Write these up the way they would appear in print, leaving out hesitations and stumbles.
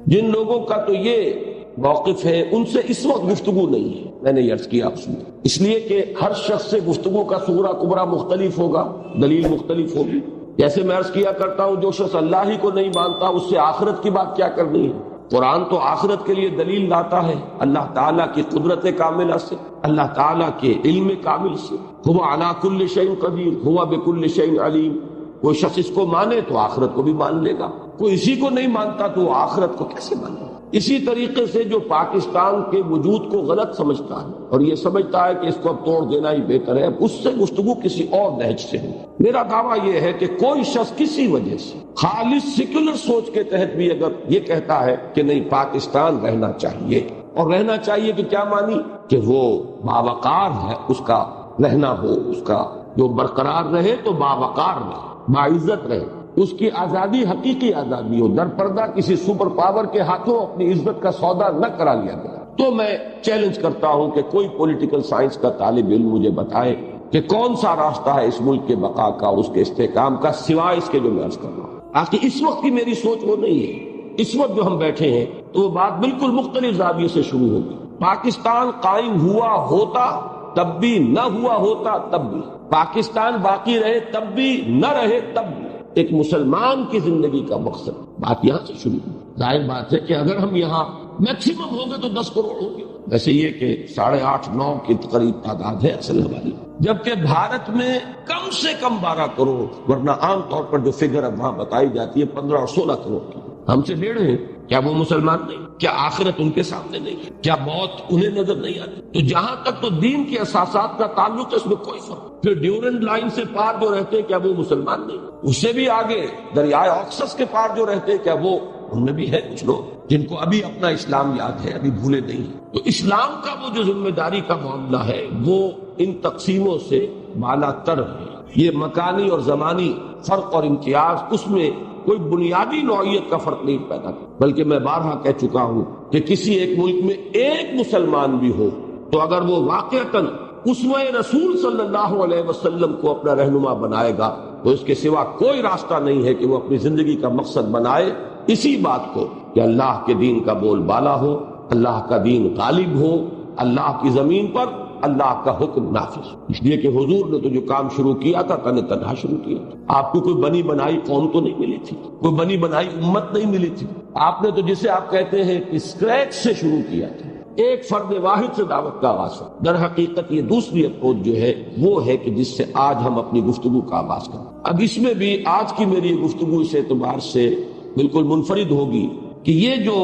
جن لوگوں کا تو یہ موقف ہے ان سے اس وقت گفتگو نہیں ہے. میں نے یہ عرض کیا آپ سے اس لیے کہ ہر شخص سے گفتگو کا صغرا کبرا مختلف ہوگا، دلیل مختلف ہوگی. جیسے میں عرض کیا کرتا ہوں جو شخص اللہ ہی کو نہیں مانتا اس سے آخرت کی بات کیا کرنی ہے. قرآن تو آخرت کے لیے دلیل لاتا ہے اللہ تعالیٰ کی قدرت کاملہ سے، اللہ تعالیٰ کے علم کامل سے. هو علی کل شیء قدیر، هو بکل شیء علیم. کوئی شخص اس کو مانے تو آخرت کو بھی مان لے گا، کوئی اسی کو نہیں مانتا تو وہ آخرت کو کیسے مانے گا. اسی طریقے سے جو پاکستان کے وجود کو غلط سمجھتا ہے اور یہ سمجھتا ہے کہ اس کو اب توڑ دینا ہی بہتر ہے، اس سے گفتگو کسی اور نہج سے ہو. میرا دعویٰ یہ ہے کہ کوئی شخص کسی وجہ سے خالص سیکولر سوچ کے تحت بھی اگر یہ کہتا ہے کہ نہیں پاکستان رہنا چاہیے، اور رہنا چاہیے کہ کیا مانی کہ وہ باوقار ہے، اس کا رہنا ہو، اس کا جو برقرار رہے تو باوقار رہے، باعزت رہے، اس کی آزادی حقیقی آزادی ہو، در پردہ کسی سپر پاور کے ہاتھوں اپنی عزت کا سودا نہ کرا لیا گیا. تو میں چیلنج کرتا ہوں کہ کوئی پولیٹیکل سائنس کا طالب علم مجھے بتائے کہ کون سا راستہ ہے اس ملک کے بقا کا اور اس کے استحکام کا سوائے اس کے جو میں عرض کر رہا ہوں. آخر اس وقت کی میری سوچ وہ نہیں ہے. اس وقت جو ہم بیٹھے ہیں تو وہ بات بالکل مختلف زاویے سے شروع ہوگی. پاکستان قائم ہوا ہوتا تب بھی، نہ ہوا ہوتا تب بھی. پاکستان باقی رہے تب بھی، نہ رہے تب بھی. ایک مسلمان کی زندگی کا مقصد بات یہاں سے شروع ہوئی. ظاہر بات ہے کہ اگر ہم یہاں میکسیمم ہوں گے تو 10 کروڑ ہوں گے. ویسے یہ کہ 8.5-9 کے قریب تعداد ہے اصل ہماری، جبکہ بھارت میں کم سے کم 12 کروڑ، ورنہ عام طور پر جو فگر اب وہاں بتائی جاتی ہے 15 اور 16 کروڑ کی. ہم سے 1.5 ہیں. کیا وہ مسلمان نہیں؟ کیا آخرت ان کے سامنے نہیں ہے؟ کیا موت انہیں نظر نہیں آتی؟ تو جہاں تک تو دین کے اساسات کا تعلق ہے اس میں کوئی فرق. پھر ڈیورنڈ لائن سے پار جو رہتے ہیں کیا وہ مسلمان نہیں؟ اس سے بھی آگے دریائے آکسس کے پار جو رہتے ہیں کیا وہ، ان میں بھی ہے کچھ لوگ جن کو ابھی اپنا اسلام یاد ہے، ابھی بھولے نہیں. تو اسلام کا وہ جو ذمہ داری کا معاملہ ہے وہ ان تقسیموں سے بالا تر ہے. یہ مکانی اور زمانی فرق اور امتیاز اس میں کوئی بنیادی نوعیت کا فرق نہیں پیدا کرتا. بلکہ میں بارہا کہہ چکا ہوں کہ کسی ایک ملک میں ایک مسلمان بھی ہو تو اگر وہ واقعتاً اسوہ رسول صلی اللہ علیہ وسلم کو اپنا رہنما بنائے گا تو اس کے سوا کوئی راستہ نہیں ہے کہ وہ اپنی زندگی کا مقصد بنائے اسی بات کو کہ اللہ کے دین کا بول بالا ہو، اللہ کا دین غالب ہو، اللہ کی زمین پر اللہ کا حکم نافذ. اس لیے کہ حضور نے تو جو کام شروع کیا تھا تنہا شروع کیا. آپ کو کوئی بنی بنائی قوم تو نہیں ملی تھی، کوئی بنی بنائی امت نہیں ملی تھی. آپ نے تو جسے آپ کہتے ہیں کہ اسکریچ سے شروع کیا تھا، ایک فرد واحد سے دعوت کا آغاز. در حقیقت یہ دوسری اپروچ جو ہے وہ ہے کہ جس سے آج ہم اپنی گفتگو کا آغاز کریں. اب اس میں بھی آج کی میری گفتگو اس اعتبار سے بالکل منفرد ہوگی کہ یہ جو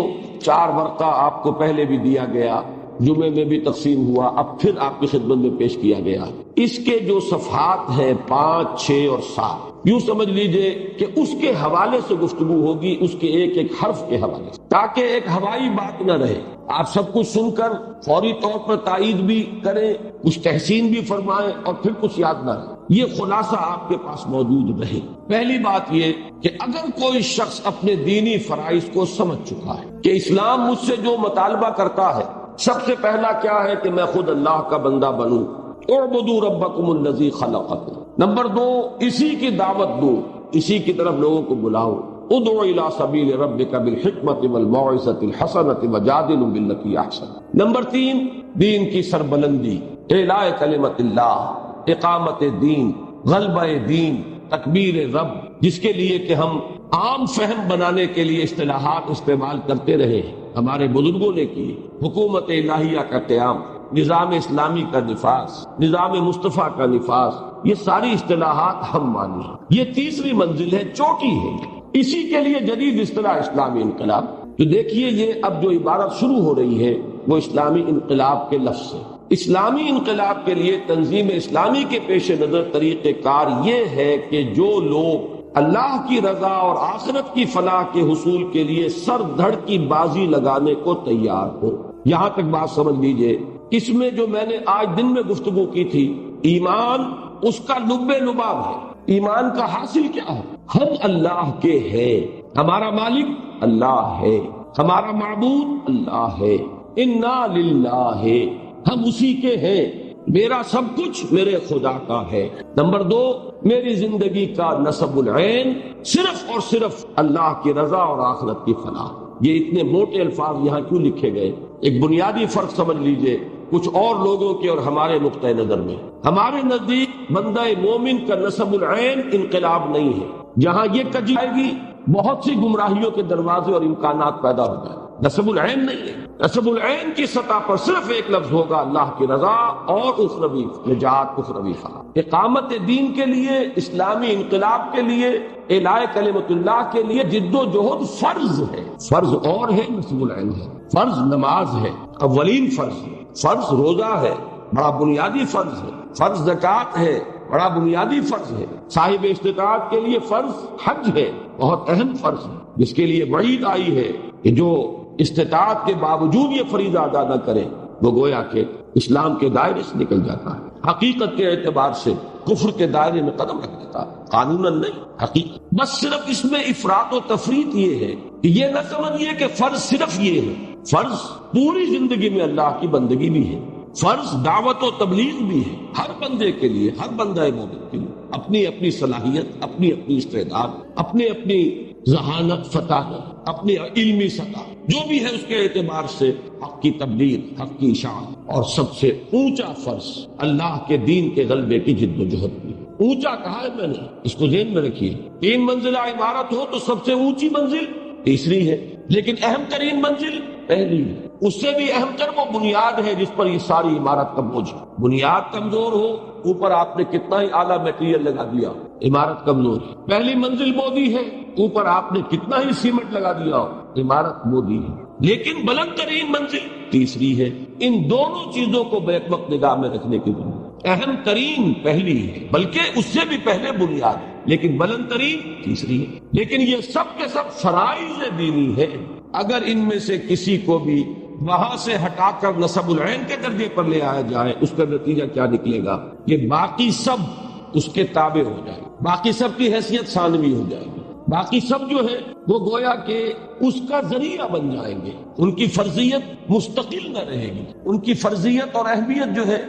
4 ورقہ آپ کو پہلے بھی دیا گیا، جمعے میں بھی تقسیم ہوا، اب پھر آپ کی خدمت میں پیش کیا گیا، اس کے جو صفحات ہیں 5، 6 اور 7، یوں سمجھ لیجئے کہ اس کے حوالے سے گفتگو ہوگی، اس کے ایک ایک حرف کے حوالے سے، تاکہ ایک ہوائی بات نہ رہے. آپ سب کچھ سن کر فوری طور پر تائید بھی کریں، کچھ تحسین بھی فرمائیں اور پھر کچھ یاد نہ رہے. یہ خلاصہ آپ کے پاس موجود رہے. پہلی بات یہ کہ اگر کوئی شخص اپنے دینی فرائض کو سمجھ چکا ہے کہ اسلام مجھ سے جو مطالبہ کرتا ہے، سب سے پہلا کیا ہے کہ میں خود اللہ کا بندہ بنوں. اعبدوا ربکم الذی خلقکم. نمبر 2، اسی کی دعوت دوں، اسی کی طرف لوگوں کو بلاؤ. ادعو الی سبیل ربک بالحکمت والموعظۃ الحسنۃ وجادلوا باللتی احسن. نمبر 3، دین کی سربلندی، اعلاء کلمت اللہ، اقامت دین، غلبہ دین، تکبیر رب، جس کے لیے کہ ہم عام فہم بنانے کے لیے اصطلاحات استعمال کرتے رہے ہیں. ہمارے بزرگوں نے کی حکومت الہیہ کا قیام، نظام اسلامی کا نفاذ، نظام مصطفیٰ کا نفاذ، یہ ساری اصطلاحات ہم مانی ہیں. یہ تیسری منزل ہے، چوٹی ہے. اسی کے لیے جدید اصطلاح اسلامی انقلاب. تو دیکھیے یہ اب جو عبارت شروع ہو رہی ہے وہ اسلامی انقلاب کے لفظ سے. اسلامی انقلاب کے لیے تنظیم اسلامی کے پیش نظر طریقہ کار یہ ہے کہ جو لوگ اللہ کی رضا اور آخرت کی فلاح کے حصول کے لیے سر دھڑ کی بازی لگانے کو تیار ہو. یہاں تک بات سمجھ لیجئے. اس میں جو میں نے آج دن میں گفتگو کی تھی، ایمان اس کا لب لباب ہے. ایمان کا حاصل کیا ہے؟ ہم اللہ کے ہیں، ہمارا مالک اللہ ہے، ہمارا معبود اللہ ہے، انا للہ ہے، ہم اسی کے ہیں، میرا سب کچھ میرے خدا کا ہے. نمبر 2، میری زندگی کا نصب العین صرف اور صرف اللہ کی رضا اور آخرت کی فلاح. یہ اتنے موٹے الفاظ یہاں کیوں لکھے گئے؟ ایک بنیادی فرق سمجھ لیجئے کچھ اور لوگوں کے اور ہمارے نقطۂ نظر میں۔ ہمارے نزدیک بندہ مومن کا نسب العین انقلاب نہیں ہے، جہاں یہ کجی آئے گی بہت سی گمراہیوں کے دروازے اور امکانات پیدا ہو جائیں۔ نسب العین نہیں ہے، نسب العین کی سطح پر صرف ایک لفظ ہوگا، اللہ کی رضا اور اخروی نجات، اخروی فلاح۔ اقامت دین کے لیے، اسلامی انقلاب کے لیے، اعلاء کلمت اللہ کے لیے جد و جہد فرض ہے، فرض اور ہے، نسب العین ہے۔ فرض نماز ہے، اولین فرض ہے، فرض روزہ ہے، بڑا بنیادی فرض ہے، فرض زکوٰۃ ہے، بڑا بنیادی فرض ہے، صاحب استطاعت کے لیے فرض حج ہے، بہت اہم فرض ہے، جس کے لیے وعید آئی ہے کہ جو استطاعت کے باوجود یہ فریضہ ادا نہ کرے وہ گویا کہ اسلام کے دائرے سے نکل جاتا ہے، حقیقت کے اعتبار سے کفر کے دائرے میں قدم رکھ دیتا ہے، قانوناً نہیں، حقیقت۔ بس صرف اس میں افراط و تفریط یہ ہے کہ یہ نہ سمجھیے کہ فرض صرف یہ ہے، فرض پوری زندگی میں اللہ کی بندگی بھی ہے، فرض دعوت و تبلیغ بھی ہے، ہر بندے کے لیے، ہر بندہ مومن کے لیے اپنی اپنی صلاحیت، اپنی اپنی استعداد، اپنی اپنی ذہانت، فطانت، اپنی علمی سطح جو بھی ہے اس کے اعتبار سے حق کی تبلیغ، حق کی اشاعت، اور سب سے اونچا فرض اللہ کے دین کے غلبے کی جد و جہد کی۔ اونچا کہا ہے میں نے، اس کو ذہن میں رکھیے، 3 منزلہ عمارت ہو تو سب سے اونچی منزل تیسری ہے، لیکن اہم ترین منزل پہلی ہے، اس سے بھی اہم تر وہ بنیاد ہے جس پر یہ ساری عمارت کا بوجھ ہے۔ بنیاد کمزور ہو، اوپر آپ نے کتنا ہی اعلیٰ میٹیریل لگا دیا، عمارت کمزور ہے۔ پہلی منزل بودی ہے، اوپر آپ نے کتنا ہی سیمنٹ لگا دیا ہو، عمارت بودی ہے، لیکن بلند ترین منزل تیسری ہے۔ ان دونوں چیزوں کو بیک وقت نگاہ میں رکھنے کی ضرورت ہے۔ اہم ترین پہلی ہے، بلکہ اس سے بھی پہلے بنیاد ہے، لیکن بلند ترین تیسری ہے۔ لیکن یہ سب کے سب فرائض دینی ہے، اگر ان میں سے کسی کو بھی وہاں سے ہٹا کر نسب العین کے درجے پر لے آیا جائے، اس کا نتیجہ کیا نکلے گا کہ باقی سب اس کے تابع ہو جائے، باقی سب کی حیثیت ثانوی ہو جائے گی، باقی سب جو ہے وہ گویا کہ اس کا ذریعہ بن جائیں گے، ان کی فرضیت مستقل نہ رہے گی، ان کی فرضیت اور اہمیت جو ہے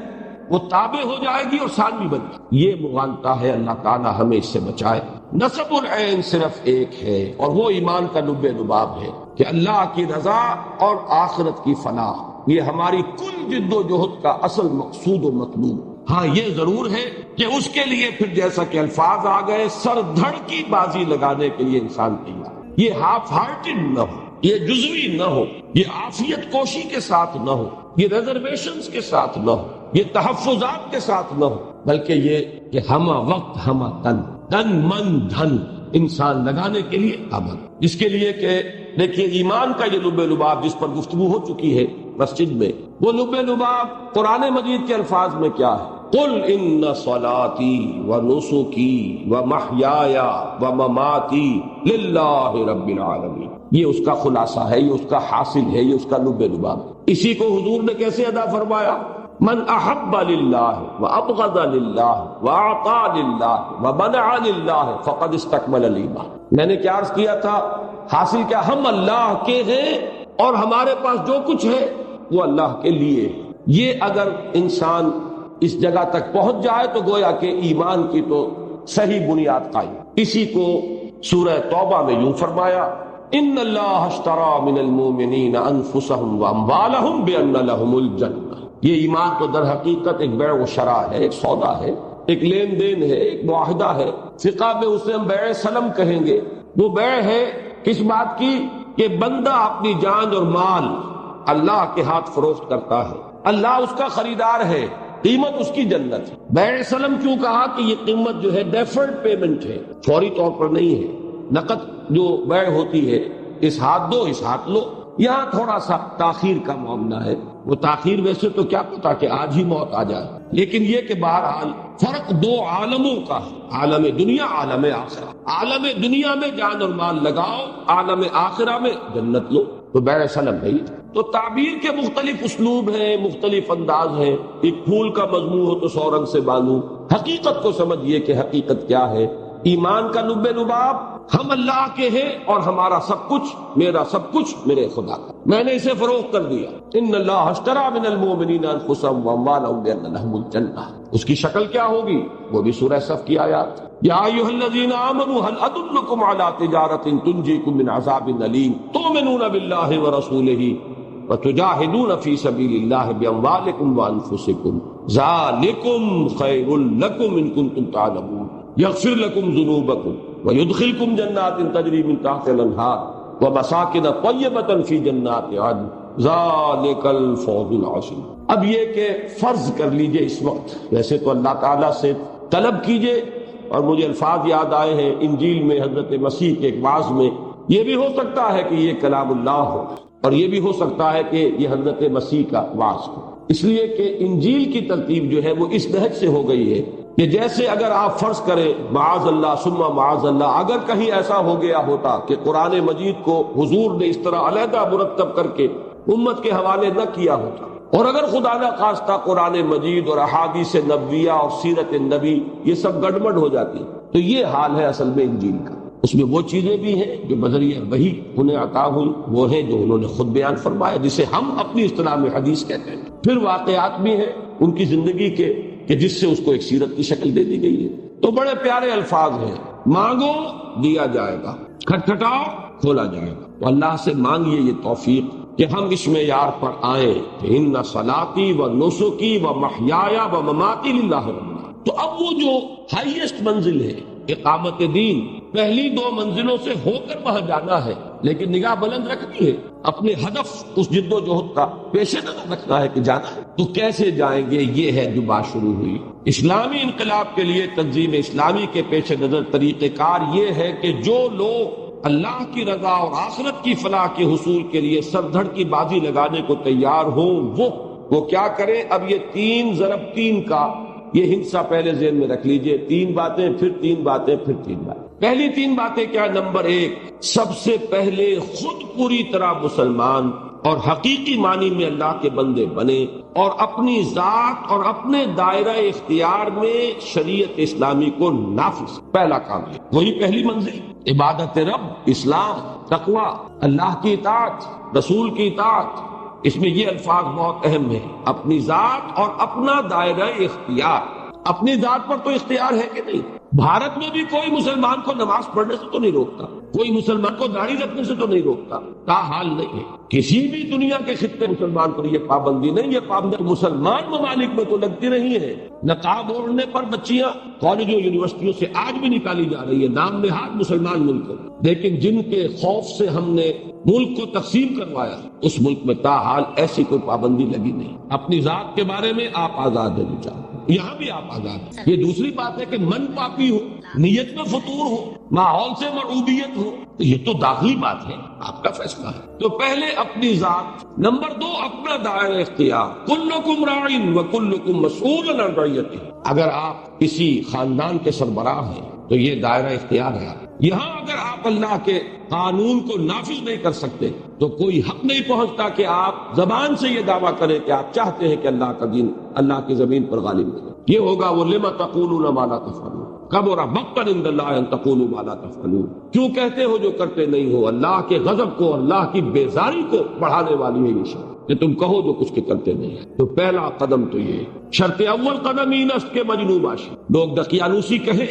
وہ تابع ہو جائے گی اور ثانوی بن جائے گی۔ یہ مغالطہ ہے، اللہ تعالی ہمیں اس سے بچائے۔ نسب العین صرف ایک ہے، اور وہ ایمان کا لب لباب ہے کہ اللہ کی رضا اور آخرت کی فلاح، یہ ہماری کل جد و جہد کا اصل مقصود و مطلوب۔ ہاں یہ ضرور ہے کہ اس کے لیے پھر جیسا کہ الفاظ آ گئے، سر دھڑ کی بازی لگانے کے لیے انسان تیار، یہ ہاف ہارٹڈ نہ ہو، یہ جزوی نہ ہو، یہ عافیت کوشی کے ساتھ نہ ہو، یہ ریزرویشنز کے ساتھ نہ ہو، یہ تحفظات کے ساتھ نہ ہو، بلکہ یہ کہ ہمہ وقت ہمہ تن، تن من دھن انسان لگانے کے لیے آمد، جس کے لیے کہ دیکھیے ایمان کا یہ لب لباب جس پر گفتگو ہو چکی ہے مسجد میں، وہ لب لباب قرآن مجید کے الفاظ میں کیا ہے؟ قل ان صلاتی و نسکی و محیایا و مماتی للہ رب العالمین، یہ اس کا خلاصہ ہے، یہ اس کا حاصل ہے، یہ اس کا لب لباب ہے۔ اسی کو حضور نے کیسے ادا فرمایا؟ من احب للہ وابغض للہ واعطى للہ ومنع للہ فقد استکمل الایمان۔ میں نے کیا عرض کیا تھا؟ حاصل کیا؟ ہم اللہ کے ہیں اور ہمارے پاس جو کچھ ہے وہ اللہ کے لیے۔ یہ اگر انسان اس جگہ تک پہنچ جائے تو گویا کہ ایمان کی تو صحیح بنیاد قائم۔ اسی کو سورہ توبہ میں یوں فرمایا، ان اللہ اشترى من المؤمنین انفسهم واموالهم بان لهم الجنہ۔ یہ ایمان تو در حقیقت ایک بیع و شراء ہے، ایک سودا ہے، ایک لین دین ہے، ایک معاہدہ ہے۔ فقہ میں اسے ہم بیع سلم کہیں گے۔ وہ بیع ہے کس بات کی؟ کہ بندہ اپنی جان اور مال اللہ کے ہاتھ فروخت کرتا ہے، اللہ اس کا خریدار ہے، قیمت اس کی جنت ہے۔ بیع سلم کیوں کہا؟ کہ یہ قیمت جو ہے ڈیفرڈ پیمنٹ ہے، فوری طور پر نہیں ہے۔ نقد جو بیع ہوتی ہے، اس ہاتھ دو اس ہاتھ لو، یہاں تھوڑا سا تاخیر کا معاملہ ہے۔ وہ تاخیر ویسے تو کیا پتا کہ آج ہی موت آ جائے، لیکن یہ کہ بہرحال فرق دو عالموں کا ہے، عالم دنیا، عالم آخرہ۔ عالم دنیا میں جان اور مال لگاؤ، عالم آخرہ میں جنت لو، تو بیع سلم نہیں۔ تو تعبیر کے مختلف اسلوب ہیں، مختلف انداز ہیں۔ ایک پھول کا مضمون ہو تو 100 رنگ سے باندھو، حقیقت کو سمجھیے کہ حقیقت کیا ہے۔ ایمان کا لب لباب ہم اللہ کے ہیں اور ہمارا سب کچھ، میرا سب کچھ میرے خدا کا، میں نے اسے فروخت کر دیا۔ ان اللہ اشترى من المؤمنین انفسهم واموالهم بان لهم الجنہ، اس کی شکل کیا ہوگی؟ وہ بھی سورہ صف کی آیات۔ یا ایھا الذین آمنوا هل ادلکم علی تجارۃ تنجیکم من عذاب الیم تؤمنون باللہ ورسولہ وتجاہدون فی سبیل اللہ باموالکم وانفسکم ذالکم خیر لکم ان کنتم تعلمون یغفر لکم ذنوبکم ویدخلکم جنات تجری من تحتها الانہار ومساکن طیبۃ فی جنات عدن ذالک الفوز العظیم۔ اب یہ کہ فرض کر لیجئے اس وقت، ویسے تو اللہ تعالیٰ سے طلب کیجئے، اور مجھے الفاظ یاد آئے ہیں انجیل میں حضرت مسیح کے ایک واعظ میں، یہ بھی ہو سکتا ہے کہ یہ کلام اللہ ہو، اور یہ بھی ہو سکتا ہے کہ یہ حضرت مسیح کا واعظ ہو، اس لیے کہ انجیل کی ترتیب جو ہے وہ اس نہج سے ہو گئی ہے کہ جیسے اگر آپ فرض کریں معاذ اللہ ثم معاذ اللہ، اگر کہیں ایسا ہو گیا ہوتا کہ قرآن مجید کو حضور نے اس طرح علیحدہ مرتب کر کے امت کے حوالے نہ کیا ہوتا، اور اگر خدا نہ خواستہ قرآن مجید اور احادیث نبویہ اور سیرت نبی یہ سب گڑبڑ ہو جاتی، تو یہ حال ہے اصل میں انجیل کا۔ اس میں وہ چیزیں بھی ہیں جو بذریعہ وحی انہیں عطا ہوئی، وہ ہیں جو انہوں نے خود بیان فرمایا، جسے ہم اپنی اصطلاح میں حدیث کہتے ہیں۔ پھر واقعات بھی ہیں ان کی زندگی کے کہ جس سے اس کو ایک سیرت کی شکل دے دی گئی ہے۔ تو بڑے پیارے الفاظ ہیں، مانگو دیا جائے گا، کھٹکھٹاؤ کھولا جائے گا۔ تو اللہ سے مانگیے یہ توفیق کہ ہم اس معیار پر آئیں کہ ان صلاتی و نسکی و محیایا و مماتی للہ رب العالمین۔ تو اب وہ جو ہائیسٹ منزل ہے اقامت دین، پہلی دو منزلوں سے ہو کر وہاں جانا ہے، لیکن نگاہ بلند رکھنی ہے، اپنے ہدف اس جد و جہد کا پیش نظر رکھنا ہے کہ جانا ہے۔ تو کیسے جائیں گے؟ یہ ہے جو بات شروع ہوئی۔ اسلامی انقلاب کے لیے تنظیم اسلامی کے پیش نظر طریقہ کار یہ ہے کہ جو لوگ اللہ کی رضا اور آخرت کی فلاح کے حصول کے لیے سر دھڑ کی بازی لگانے کو تیار ہوں، وہ کیا کریں؟ اب یہ 3 ضرب 3 کا یہ ہندسہ پہلے ذہن میں رکھ لیجئے، 3 باتیں پھر 3 باتیں پھر 3 باتیں۔ پہلی 3 باتیں کیا؟ نمبر 1، سب سے پہلے خود پوری طرح مسلمان اور حقیقی معنی میں اللہ کے بندے بنے، اور اپنی ذات اور اپنے دائرہ اختیار میں شریعت اسلامی کو نافذ، پہلا کام ہے، وہی پہلی منزل۔ عبادت رب، اسلام، تقوی، اللہ کی اطاعت، رسول کی اطاعت، اس میں یہ الفاظ بہت اہم ہیں، اپنی ذات اور اپنا دائرہ اختیار۔ اپنی ذات پر تو اختیار ہے کہ نہیں؟ بھارت میں بھی کوئی مسلمان کو نماز پڑھنے سے تو نہیں روکتا، کوئی مسلمان کو داڑھی رکھنے سے تو نہیں روکتا، تاحال نہیں ہے۔ کسی بھی دنیا کے خطے مسلمان پر یہ پابندی نہیں، یہ پابندی مسلمان ممالک میں تو لگتی نہیں ہے۔ نقاب اوڑھنے پر بچیاں کالجوں یونیورسٹیوں سے آج بھی نکالی جا رہی ہے، نام نہاد مسلمان ملک، لیکن جن کے خوف سے ہم نے ملک کو تقسیم کروایا، اس ملک میں تاحال ایسی کوئی پابندی لگی نہیں۔ اپنی ذات کے بارے میں آپ آزاد ہیں، چاہو یہاں بھی آپ آزاد ہیں۔ یہ دوسری بات ہے کہ من پاپی ہو، نیت میں فطور ہو، ماحول سے مرعوبیت ہو، تو یہ تو داخلی بات ہے، آپ کا فیصلہ ہے۔ تو پہلے اپنی ذات، نمبر 2 اپنا دائرہ اختیار۔ کلکم راع وکلکم مسئول عن رعیتہ۔ اگر آپ کسی خاندان کے سربراہ ہیں تو یہ دائرہ اختیار ہے۔ یہاں اگر آپ اللہ کے قانون کو نافذ نہیں کر سکتے تو کوئی حق نہیں پہنچتا کہ آپ زبان سے یہ دعویٰ کریں کہ آپ چاہتے ہیں کہ اللہ کا دین اللہ کی زمین پر غالب ہو۔ یہ ہوگا وہ لما تقولون ما لا تفعلون، کبر مقتا عند اللہ ان تقولوا ما لا تفعلون، کیوں کہتے ہو جو کرتے نہیں ہو؟ اللہ کے غضب کو، اللہ کی بیزاری کو بڑھانے والی ہے یہ شرط کہ تم کہو جو کچھ کے کرتے نہیں ہے۔ تو پہلا قدم تو یہ شرط اول قدم ہی نسٹ کے مجنون باشی، لوگ دقیانوسی کہیں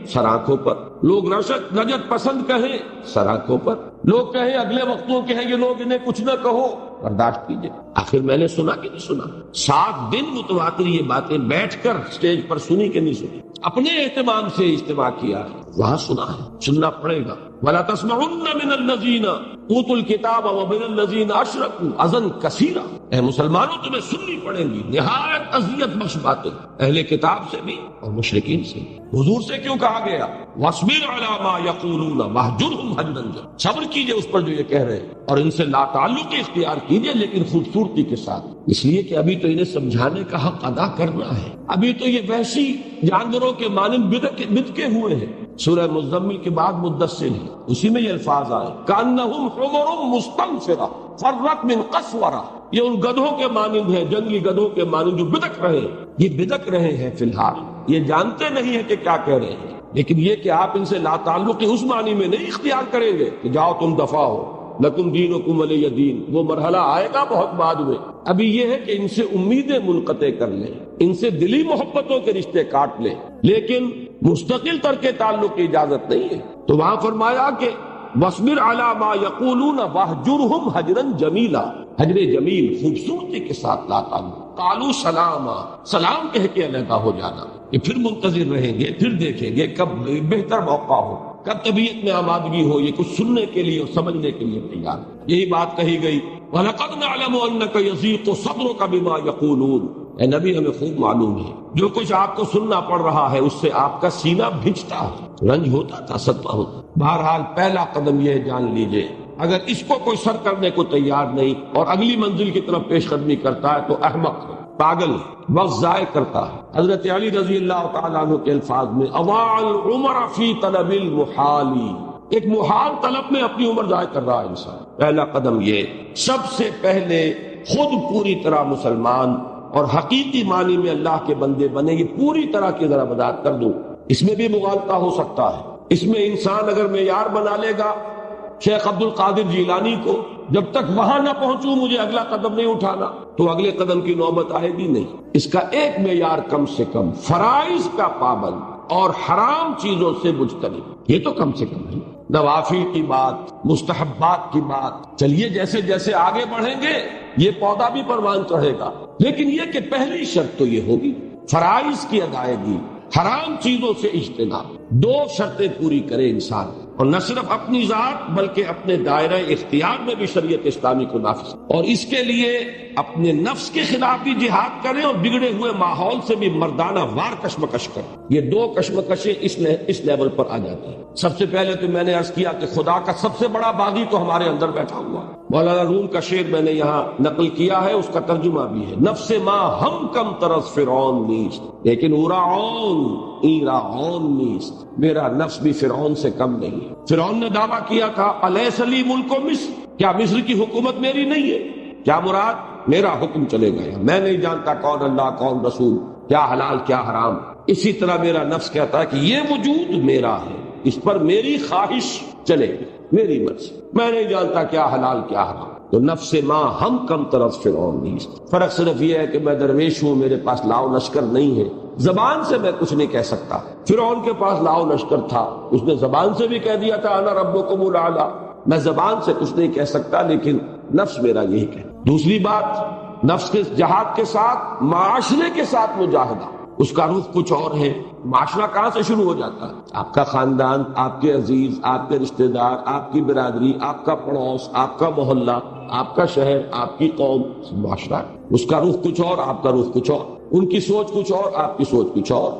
سر آنکھوں پر، لوگ رجت پسند کہیں سر آنکھوں پر، لوگ کہیں اگلے وقتوں کے ہیں یہ لوگ، انہیں کچھ نہ کہو، برداشت کیجئے۔ آخر میں نے سنا کہ نہیں سنا؟ 7 دن متواتر یہ باتیں بیٹھ کر سٹیج پر سنی کہ نہیں سنی؟ اپنے اہتمام سے اجتماع کیا ہے، وہاں سنا ہے، سننا پڑے گا۔ وَلَا تَسْمَعُنَّ مِنَ الَّذِينَ أُوتُوا الْكِتَابَ وَمِنَ الَّذِينَ أَشْرَكُوا أَذًى كَثِيرًا۔ اے مسلمانوں تمہیں سننی پڑیں گی نہایت اذیت بخش باتیں، اہل کتاب سے بھی اور مشرکین سے بھی۔ حضور سے کیوں کہا گیا وَاصْبِرْ عَلَىٰ مَا يَقُولُونَ وَاهْجُرْهُمْ هَجْرًا جَمِيلًا، صبر کیجئے اس پر جو یہ کہہ رہے ہیں، اور ان سے لا تعلق اختیار کیجئے لیکن خوبصورتی کے ساتھ، اس لیے کہ ابھی تو انہیں سمجھانے کا حق ادا کرنا ہے۔ ابھی تو یہ وحشی جانوروں کے مانند بدکے ہوئے ہیں۔ سورہ مزمل کے بعد مدثر ہے، اسی میں یہ الفاظ آئے کأنہم حمر مستنفرہ فرت من قسورہ، یہ ان گدھوں کے مانند ہیں، جنگلی گدھوں کے مانند جو بدک رہے ہیں، یہ بدک رہے ہیں فی الحال۔ یہ جانتے نہیں ہیں کہ کیا کہہ رہے ہیں، لیکن یہ کہ آپ ان سے لا تعلقی اس معنی میں نہیں اختیار کریں گے کہ جاؤ تم دفع ہو، لکم دینکم ولی دین، وہ مرحلہ آئے گا بہت بعد میں۔ ابھی یہ ہے کہ ان سے امیدیں منقطع کر لیں، ان سے دلی محبتوں کے رشتے کاٹ لیں، لیکن مستقل ترک تعلق کی اجازت نہیں ہے۔ تو وہاں فرمایا کہ وَاصْبِرْ عَلَىٰ مَا يَقُولُونَ وَاهْجُرْهُمْ حَجْرًا جَمِيلًا، حجر جمیل خوبصورتی کے ساتھ لا تعلق۔ قالوا سلاما، سلام کہہ کے علیحدہ ہو جانا، کہ پھر منتظر رہیں گے، پھر دیکھیں گے کب بہتر موقع ہو، کب طبیعت میں آمادگی ہو، یہ کچھ سننے کے لیے اور سمجھنے کے لیے تیار۔ یہی بات کہی گئی وَلَقَدْ نَعْلَمُ أَنَّكَ يَضِيقُ صَدْرُكَ بِمَا يَقُولُونَ، اے نبی ہمیں خوب معلوم ہے جو کچھ آپ کو سننا پڑ رہا ہے اس سے آپ کا سینہ بھجتا ہے، رنج ہوتا تھا، صدمہ ہوتا۔ بہرحال پہلا قدم یہ جان لیجئے، اگر اس کو کوئی سر کرنے کو تیار نہیں اور اگلی منزل کی طرف پیش قدمی کرتا ہے تو احمق ہے، پاگل ہے، وقت ضائع کرتا ہے۔ حضرت علی رضی اللہ تعالیٰ عنہ کے الفاظ میں اضاع العمر فی طلب المحال، ایک محال طلب میں اپنی عمر ضائع کر رہا ہے انسان۔ پہلا قدم یہ، سب سے پہلے خود پوری طرح مسلمان اور حقیقی معنی میں اللہ کے بندے بنے، یہ پوری طرح کی ذرا وضاحت کر دوں۔ اس میں بھی مغالطہ ہو سکتا ہے، اس میں انسان اگر معیار بنا لے گا شیخ عبد القادر جیلانی کو، جب تک وہاں نہ پہنچوں مجھے اگلا قدم نہیں اٹھانا، تو اگلے قدم کی نوبت آئے گی نہیں۔ اس کا ایک معیار کم سے کم فرائض کا پابند اور حرام چیزوں سے مجتنب، یہ تو کم سے کم ہے۔ نوافل کی بات، مستحبات کی بات، چلیے جیسے جیسے آگے بڑھیں گے یہ پودا بھی پروان چڑھے گا، لیکن یہ کہ پہلی شرط تو یہ ہوگی فرائض کی ادائیگی، حرام چیزوں سے اجتناب۔ دو شرطیں پوری کرے انسان، اور نہ صرف اپنی ذات بلکہ اپنے دائرہ اختیار میں بھی شریعت اسلامی کو نافذ، اور اس کے لیے اپنے نفس کے خلاف بھی جہاد کریں اور بگڑے ہوئے ماحول سے بھی مردانہ وار کشمکش کریں۔ یہ دو کشمکشیں اس لیول پر آ جاتی ہیں۔ سب سے پہلے تو میں نے عرض کیا کہ خدا کا سب سے بڑا باغی تو ہمارے اندر بیٹھا ہوا ہے۔ مولانا روم کا شعر میں نے یہاں نقل کیا ہے، اس کا ترجمہ بھی ہے، نفس ما ہم کم طرز فرعون نیست لیکن اورعون ایرعون نیست، میرا نفس بھی فرعون سے کم نہیں ہے۔ فرعون نے دعویٰ کیا تھا الیس لی ملک مصر، کیا مصر کی حکومت میری نہیں ہے؟ کیا مراد؟ میرا حکم چلے گا، میں نہیں جانتا کون اللہ کون رسول، کیا حلال کیا حرام۔ اسی طرح میرا نفس کہتا ہے کہ یہ وجود میرا ہے، اس پر میری خواہش چلے گی، میری مرضی، میں نہیں جانتا کیا حلال کیا حرام۔ تو نفس ما ہم کم طرف فرعون نیست۔ فرق صرف یہ ہے کہ میں درویش ہوں، میرے پاس لاؤ لشکر نہیں ہے، زبان سے میں کچھ نہیں کہہ سکتا۔ فرعون کے پاس لاؤ لشکر تھا، اس نے زبان سے بھی کہہ دیا تھا انا ربکم الاعلی، میں زبان سے کچھ نہیں کہہ سکتا، لیکن نفس میرا یہی کہے۔ دوسری بات، نفس کے جہاد کے ساتھ معاشرے کے ساتھ مجاہدہ، اس کا رخ کچھ اور ہے۔ معاشرہ کہاں سے شروع ہو جاتا ہے؟ آپ کا خاندان، آپ کے عزیز، آپ کے رشتہ دار، آپ کی برادری، آپ کا پڑوس، آپ کا محلہ، آپ کا شہر، آپ کی قوم، معاشرہ۔ اس کا رخ کچھ اور، آپ کا رخ کچھ اور، ان کی سوچ کچھ اور، آپ کی سوچ کچھ اور،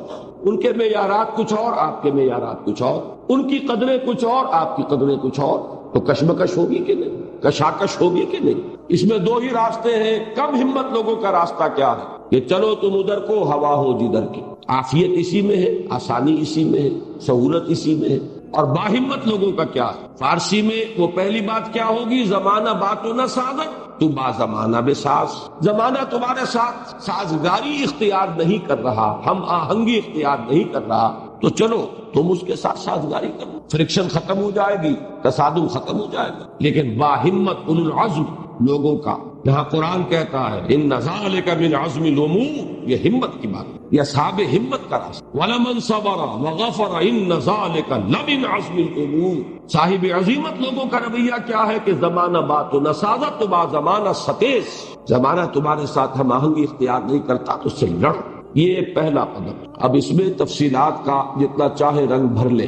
ان کے معیارات کچھ اور، آپ کے معیارات کچھ اور، ان کی قدریں کچھ اور، آپ کی قدریں کچھ اور۔ تو کشمکش ہوگی کہ نہیں؟ کشاکش ہوگی کہ نہیں؟ اس میں دو ہی راستے ہیں۔ کم ہمت لوگوں کا راستہ کیا ہے کہ چلو تم ادھر کو، ہوا ہو جدھر کی، عافیت اسی میں ہے، آسانی اسی میں ہے، سہولت اسی میں ہے۔ اور باہمت لوگوں کا کیا ہے؟ فارسی میں وہ پہلی بات کیا ہوگی؟ زمانہ باتو نہ سازت تو با زمانہ بے ساز، زمانہ تمہارے ساتھ سازگاری اختیار نہیں کر رہا، ہم آہنگی اختیار نہیں کر رہا، تو چلو تم اس کے ساتھ سازگاری کرو، فرکشن ختم ہو جائے گی، تصادم ختم ہو جائے گا۔ لیکن باہمت اولو العزم لوگوں کا، یہاں قرآن کہتا ہے ان ذالک من عزم الامور، یہ ہمت کی بات ہے، یہ اصحاب ہمت کا راستہ۔ وَلَمَنْ صَبَرَ وَغَفَرَ إِنَّ ذَلِكَ لَمِنْ عَزْمِ الْأُمُورِ، صاحب عزیمت لوگوں کا رویہ کیا ہے کہ زمانہ بات و نسازت تو با زمانہ ستیز، زمانہ تمہارے ساتھ ہم آہنگی اختیار نہیں کرتا تو اس سے لڑو۔ یہ پہلا قدم۔ اب اس میں تفصیلات کا جتنا چاہے رنگ بھر لے،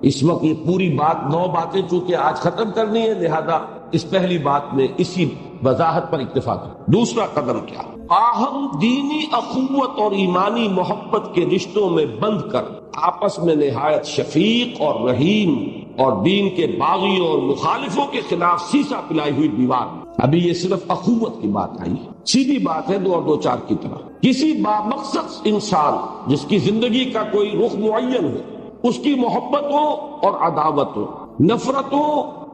اس وقت یہ پوری بات 9 باتیں چونکہ آج ختم کرنی ہے، لہذا اس پہلی بات میں اسی وضاحت پر اکتفا کریں۔ دوسرا قدم کیا؟ باہم دینی اخوت اور ایمانی محبت کے رشتوں میں بند کر آپس میں نہایت شفیق اور رحیم اور دین کے باغی اور مخالفوں کے خلاف سیسا پلائی ہوئی دیوار۔ ابھی یہ صرف اخوت کی بات آئی ہے، سیدھی بات ہے 2 اور 2 4 کی طرح۔ کسی بامقصد انسان جس کی زندگی کا کوئی رخ معین ہو، اس کی محبتوں اور عداوتوں، نفرتوں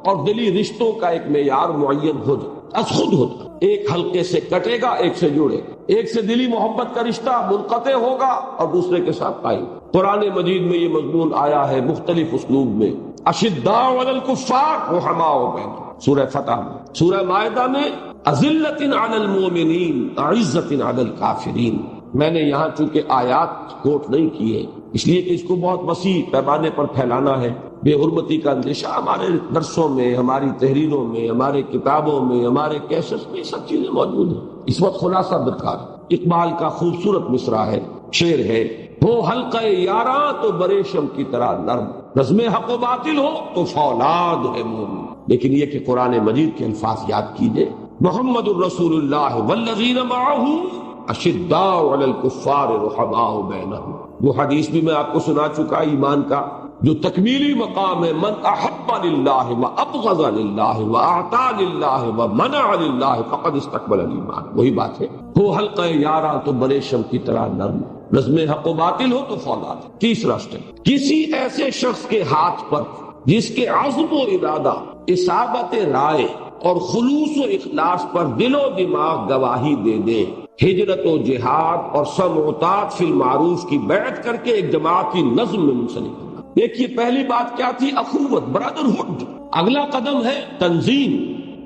اور دلی رشتوں کا ایک معیار معین ہو جائے۔ از خود ہوتا ہے، ایک حلقے سے کٹے گا، ایک سے جڑے گا، ایک سے دلی محبت کا رشتہ منقطع ہوگا اور دوسرے کے ساتھ قائم۔ قرآن مجید میں یہ مضمون آیا ہے مختلف اسلوب میں، اشداء علی الکفار رحماء بینہم، سورہ فتح میں، سورہ مائدہ میں اذلۃ علی المؤمنین اعزۃ علی الکافرین۔ میں نے یہاں چونکہ آیات کوٹ نہیں کی ہے اس لیے کہ اس کو بہت وسیع پیمانے پر پھیلانا ہے، بے حرمتی کا اندیشہ ہمارے درسوں میں، ہماری تحریروں میں، ہمارے کتابوں میں، ہمارے کیسٹس میں سب چیزیں موجود ہیں۔ اس وقت خلاصہ درکار۔ اقبال کا خوبصورت مصرع ہے، شعر ہے، ہو حلقہ یاراں تو بریشم کی طرح نرم، رزم حق و باطل ہو تو فولاد ہے مومن۔ لیکن یہ کہ قرآن مجید کے الفاظ یاد کیجئے، محمد الرسول اللہ والذین معہ اشداء علی الکفار رحماء بینہم۔ وہ حدیث بھی میں آپ کو سنا چکا ایمان کا جو تکمیلی مقام ہے، من احب للہ و ابغض للہ و اعطا للہ و منع للہ فقد استقبل الایمان۔ وہی بات ہے، ہو حلقہ یاراں تو بریشم کی طرح نرم، رزم حق و باطل ہو تو فولاد۔ تیسرا سٹیپ، کسی ایسے شخص کے ہاتھ پر جس کے عزم و ارادہ، اصابت رائے اور خلوص و اخلاص پر دل و دماغ گواہی دے دے، ہجرت و جہاد اور سمع و طاعت فی المعروف کی بیعت کر کے ایک جماعتی نظم میں منسلک ہونا۔ دیکھیے پہلی بات کیا تھی؟ اخوت، برادرہڈ۔ اگلا قدم ہے تنظیم،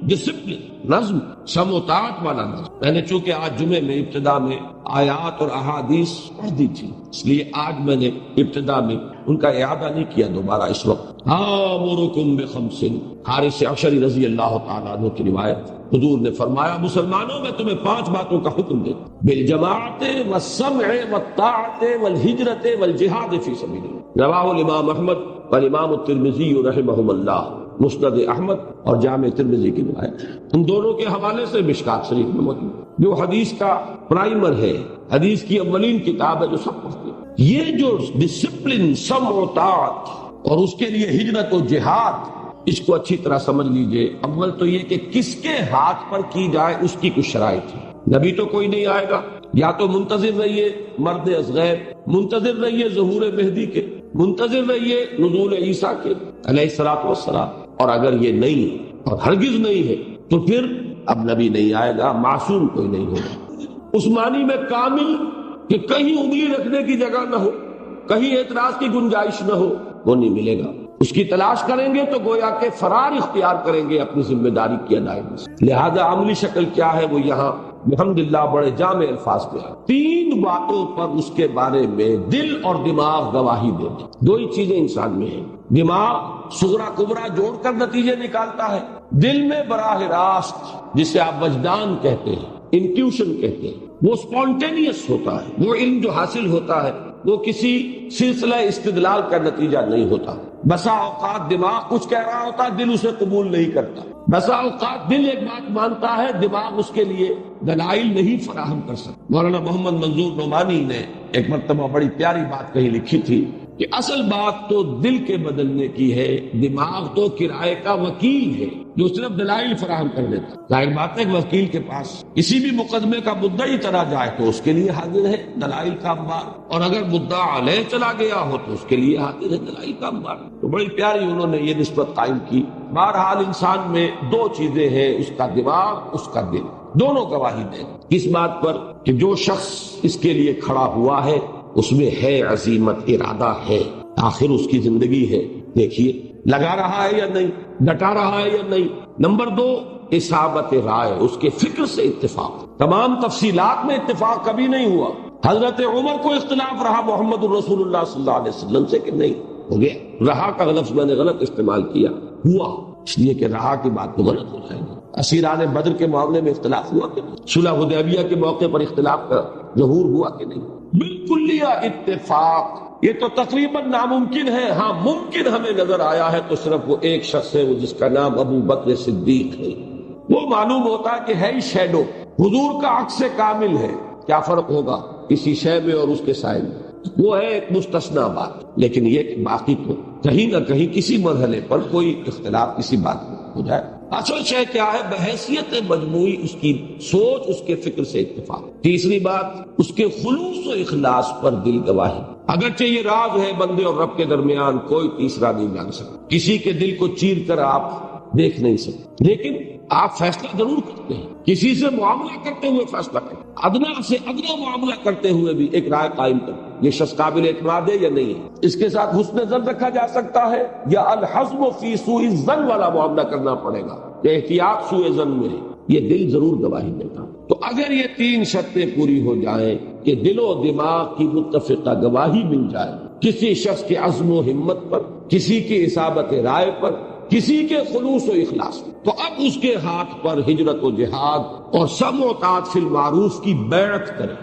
ڈسپلن، نظم، سمع و طاعت والا نظم۔ میں نے چونکہ آج جمعے میں ابتدا میں آیات اور احادیث پڑھ دی تھی اس لیے آج میں نے ابتدا میں ان کا اعادہ نہیں کیا دوبارہ اس وقت۔ آمرکم بخمس، حارث عشری رضی اللہ تعالیٰ عنہ کی روایت، حضور نے فرمایا مسلمانوں میں تمہیں 5 باتوں کا حکم دیتا ہوں، بالجماعت والسمع والطاعت والہجرت والجہاد فی سبیل اللہ۔ رواہ الامام احمد والامام الترمذی رحمہم اللہ، مسند احمد اور جامع ترمذی کی روایت، ان دونوں کے حوالے سے مشکات شریف میں موجود، جو حدیث کا پرائمر ہے، حدیث کی اولین کتاب ہے جو سب پڑھتے ہیں۔ یہ جو ڈسپلن، سمع و طاعت اور اس کے لیے ہجرت و جہاد، اس کو اچھی طرح سمجھ لیجئے۔ اول تو یہ کہ کس کے ہاتھ پر کی جائے اس کی کچھ شرائط ہے۔ نبی تو کوئی نہیں آئے گا، یا تو منتظر رہیے مرد ازغیر، منتظر رہیے ظہور مہدی کے، منتظر رہیے نزول عیسیٰ کے علیہ الصلوۃ والسلام، اور اگر یہ نہیں اور ہرگز نہیں ہے تو پھر اب نبی نہیں آئے گا، معصوم کوئی نہیں ہوگا۔ اس معنی میں کامل کہ کہیں انگلی رکھنے کی جگہ نہ ہو، کہیں اعتراض کی گنجائش نہ ہو، وہ نہیں ملے گا۔ اس کی تلاش کریں گے تو گویا کہ فرار اختیار کریں گے اپنی ذمہ داری کی ادائیگی سے۔ لہذا عملی شکل کیا ہے وہ یہاں الحمدللہ بڑے جامع الفاظ پہ ہے۔ 3 باتوں پر اس کے بارے میں دل اور دماغ گواہی دے دیں۔ 2 ہی چیزیں انسان میں ہیں، دماغ صغرا کبرا جوڑ کر نتیجے نکالتا ہے، دل میں براہ راست جسے آپ وجدان کہتے ہیں، انٹیوشن کہتے ہیں، وہ سپونٹینیس ہوتا ہے۔ وہ علم جو حاصل ہوتا ہے وہ کسی سلسلہ استدلال کا نتیجہ نہیں ہوتا۔ بسا اوقات دماغ کچھ کہہ رہا ہوتا ہے، دل اسے قبول نہیں کرتا۔ بسا اوقات دل ایک بات مانتا ہے، دماغ اس کے لیے دلائل نہیں فراہم کر سکتا۔ مولانا محمد منظور نعمانی نے ایک مرتبہ بڑی پیاری بات کہیں لکھی تھی کہ اصل بات تو دل کے بدلنے کی ہے، دماغ تو کرائے کا وکیل ہے جو صرف دلائل فراہم کر دیتا۔ ظاہر بات ہے کہ وکیل کے پاس کسی بھی مقدمے کا مدعی چلا جائے تو اس کے لیے حاضر ہے دلائل کا انبار، اور اگر مدعا علیہ چلا گیا ہو تو اس کے لیے حاضر ہے دلائل کا انبار۔ تو بڑی پیاری انہوں نے یہ نسبت قائم کی۔ بہرحال انسان میں 2 چیزیں ہیں، اس کا دماغ، اس کا دل، دونوں گواہی دیں اس بات پر کہ جو شخص اس کے لیے کھڑا ہوا ہے اس میں ہے عزیمت، ارادہ ہے، آخر اس کی زندگی ہے۔ دیکھیے لگا رہا ہے یا نہیں، ڈٹا رہا ہے یا نہیں۔ نمبر 2، اصابت رائے، اس کے فکر سے اتفاق۔ تمام تفصیلات میں اتفاق کبھی نہیں ہوا۔ حضرت عمر کو اختلاف رہا محمد الرسول اللہ صلی اللہ علیہ وسلم سے کہ نہیں، ہو گیا۔ رہا کا لفظ میں نے غلط استعمال کیا، ہوا اس لیے کہ رہا کی بات تو غلط ہو جائے گی۔ اسیران بدر کے معاملے میں اختلاف ہوا کہ نہیں؟ صلح حدیبیہ کے موقع پر اختلاف کا ظہور ہوا کہ نہیں؟ بالکل لیا اتفاق۔ یہ تو تقریباً ناممکن ہے، ہاں ممکن ہمیں نظر آیا ہے تو صرف وہ ایک شخص ہے، وہ جس کا نام ابو بکر صدیق ہے۔ وہ معلوم ہوتا ہے کہ ہے ہی شیڈو، حضور کا عکس کامل ہے۔ کیا فرق ہوگا کسی شے میں اور اس کے سائے میں؟ وہ ہے ایک مستثنا بات، لیکن یہ کہ باقی تو کہیں نہ کہیں کسی مرحلے پر کوئی اختلاف کسی بات میں ہو جائے۔ اصل شے کیا ہے؟ بحیثیت مجموعی اس کی سوچ، اس کے فکر سے اتفاق۔ تیسری بات، اس کے خلوص و اخلاص پر دل گواہی۔ اگرچہ یہ راز ہے بندے اور رب کے درمیان، کوئی تیسرا نہیں جان سکتا، کسی کے دل کو چیر کر آپ دیکھ نہیں سکتے، لیکن آپ فیصلہ ضرور کرتے ہیں، کسی سے معاملہ کرتے ہوئے فیصلہ کرتے ہیں، ادنا سے ادنا معاملہ کرتے ہوئے بھی ایک رائے قائم کرتے، یہ شخص قابل اعتماد ہے یا نہیں ہے، اس کے ساتھ حسن ظن رکھا جا سکتا ہے یا الحزم فی سوء الظن والا معاملہ کرنا پڑے گا، کہ احتیاط سوء ظن میں یہ دل ضرور گواہی دیتا۔ تو اگر یہ تین شرطیں پوری ہو جائیں کہ دل و دماغ کی متفقہ گواہی مل جائے کسی شخص کے عزم و ہمت پر، کسی کی اصابت رائے پر، کسی کے خلوص و اخلاص پر، تو اب اس کے ہاتھ پر ہجرت و جہاد اور سمع و طاعت فی المعروف کی بیعت کرے۔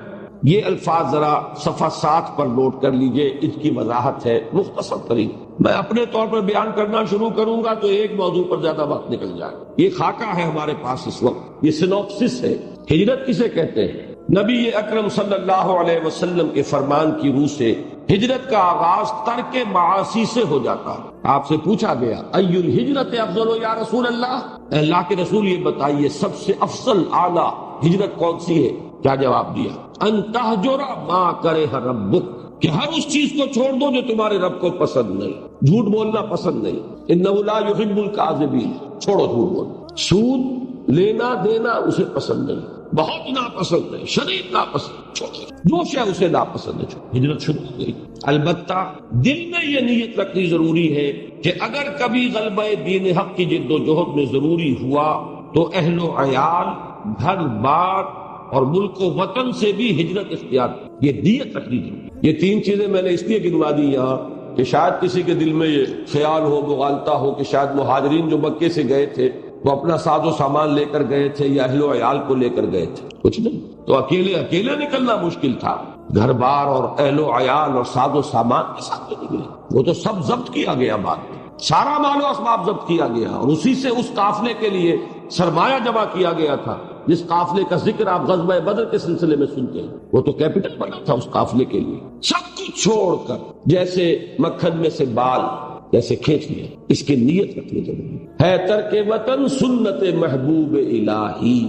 یہ الفاظ ذرا صفحہ 7 پر نوٹ کر لیجئے، اس کی وضاحت ہے مختصر ترین۔ میں اپنے طور پر بیان کرنا شروع کروں گا تو ایک موضوع پر زیادہ وقت نکل جائے گا۔ یہ خاکہ ہے ہمارے پاس اس وقت، یہ سینوپسس ہے۔ ہجرت کسے کہتے ہیں؟ نبی اکرم صلی اللہ علیہ وسلم کے فرمان کی روح سے ہجرت کا آغاز ترک معاصی سے ہو جاتا ہے۔ آپ سے پوچھا گیا ای الہجرت افضل یا رسول اللہ، اللہ کے رسول یہ بتائیے سب سے افضل اعلیٰ ہجرت کون سی ہے؟ کیا جواب دیا؟ ان تہجر ما کرہ ربک، کہ ہر اس چیز کو چھوڑ دو جو تمہارے رب کو پسند نہیں، جھوٹ بولنا پسند نہیں، انہ لا یحب الکاذبین، چھوڑو جھوٹ بولنا، سود لینا دینا اسے پسند نہیں، بہت ناپسند ہے، شدید ناپسند، چھوڑو جو شے اسے ناپسند ہے۔ ہجرت شروع ہو گئی۔ البتہ دل میں یہ نیت رکھنی ضروری ہے کہ اگر کبھی غلبہ دین حق کی جد و جہد میں ضروری ہوا تو اہل و عیال، گھر بار اور ملک و وطن سے بھی ہجرت اختیار، یہ نیت رکھنی ضروری۔ یہ تین چیزیں میں نے اس لیے گنوا دی یہاں کہ شاید کسی کے دل میں یہ خیال ہو، مغالطہ ہو کہ شاید مہاجرین جو مکے سے گئے تھے وہ اپنا ساز و سامان لے کر گئے تھے یا اہل و عیال کو لے کر گئے تھے، کچھ نہیں، تو اکیلے نکلنا مشکل تھا، گھر بار اور اہل و عیال اور ساز و سامان کے ساتھ نکلے، وہ تو سب ضبط کیا گیا، بعد میں سارا مال و اسباب ضبط کیا گیا اور اسی سے اس قافلے کے لیے سرمایہ جمع کیا گیا تھا جس قافلے کا ذکر آپ غزوہ بدر کے سلسلے میں سنتے ہیں، وہ تو کیپٹل بنا تھا اس قافلے کے لیے، سب کچھ چھوڑ کر جیسے مکھن میں سے بال جیسے کھینچ لیا، اس کی نیت رکھنی ضروری ہے۔ ترک وطن سنت محبوب الہی،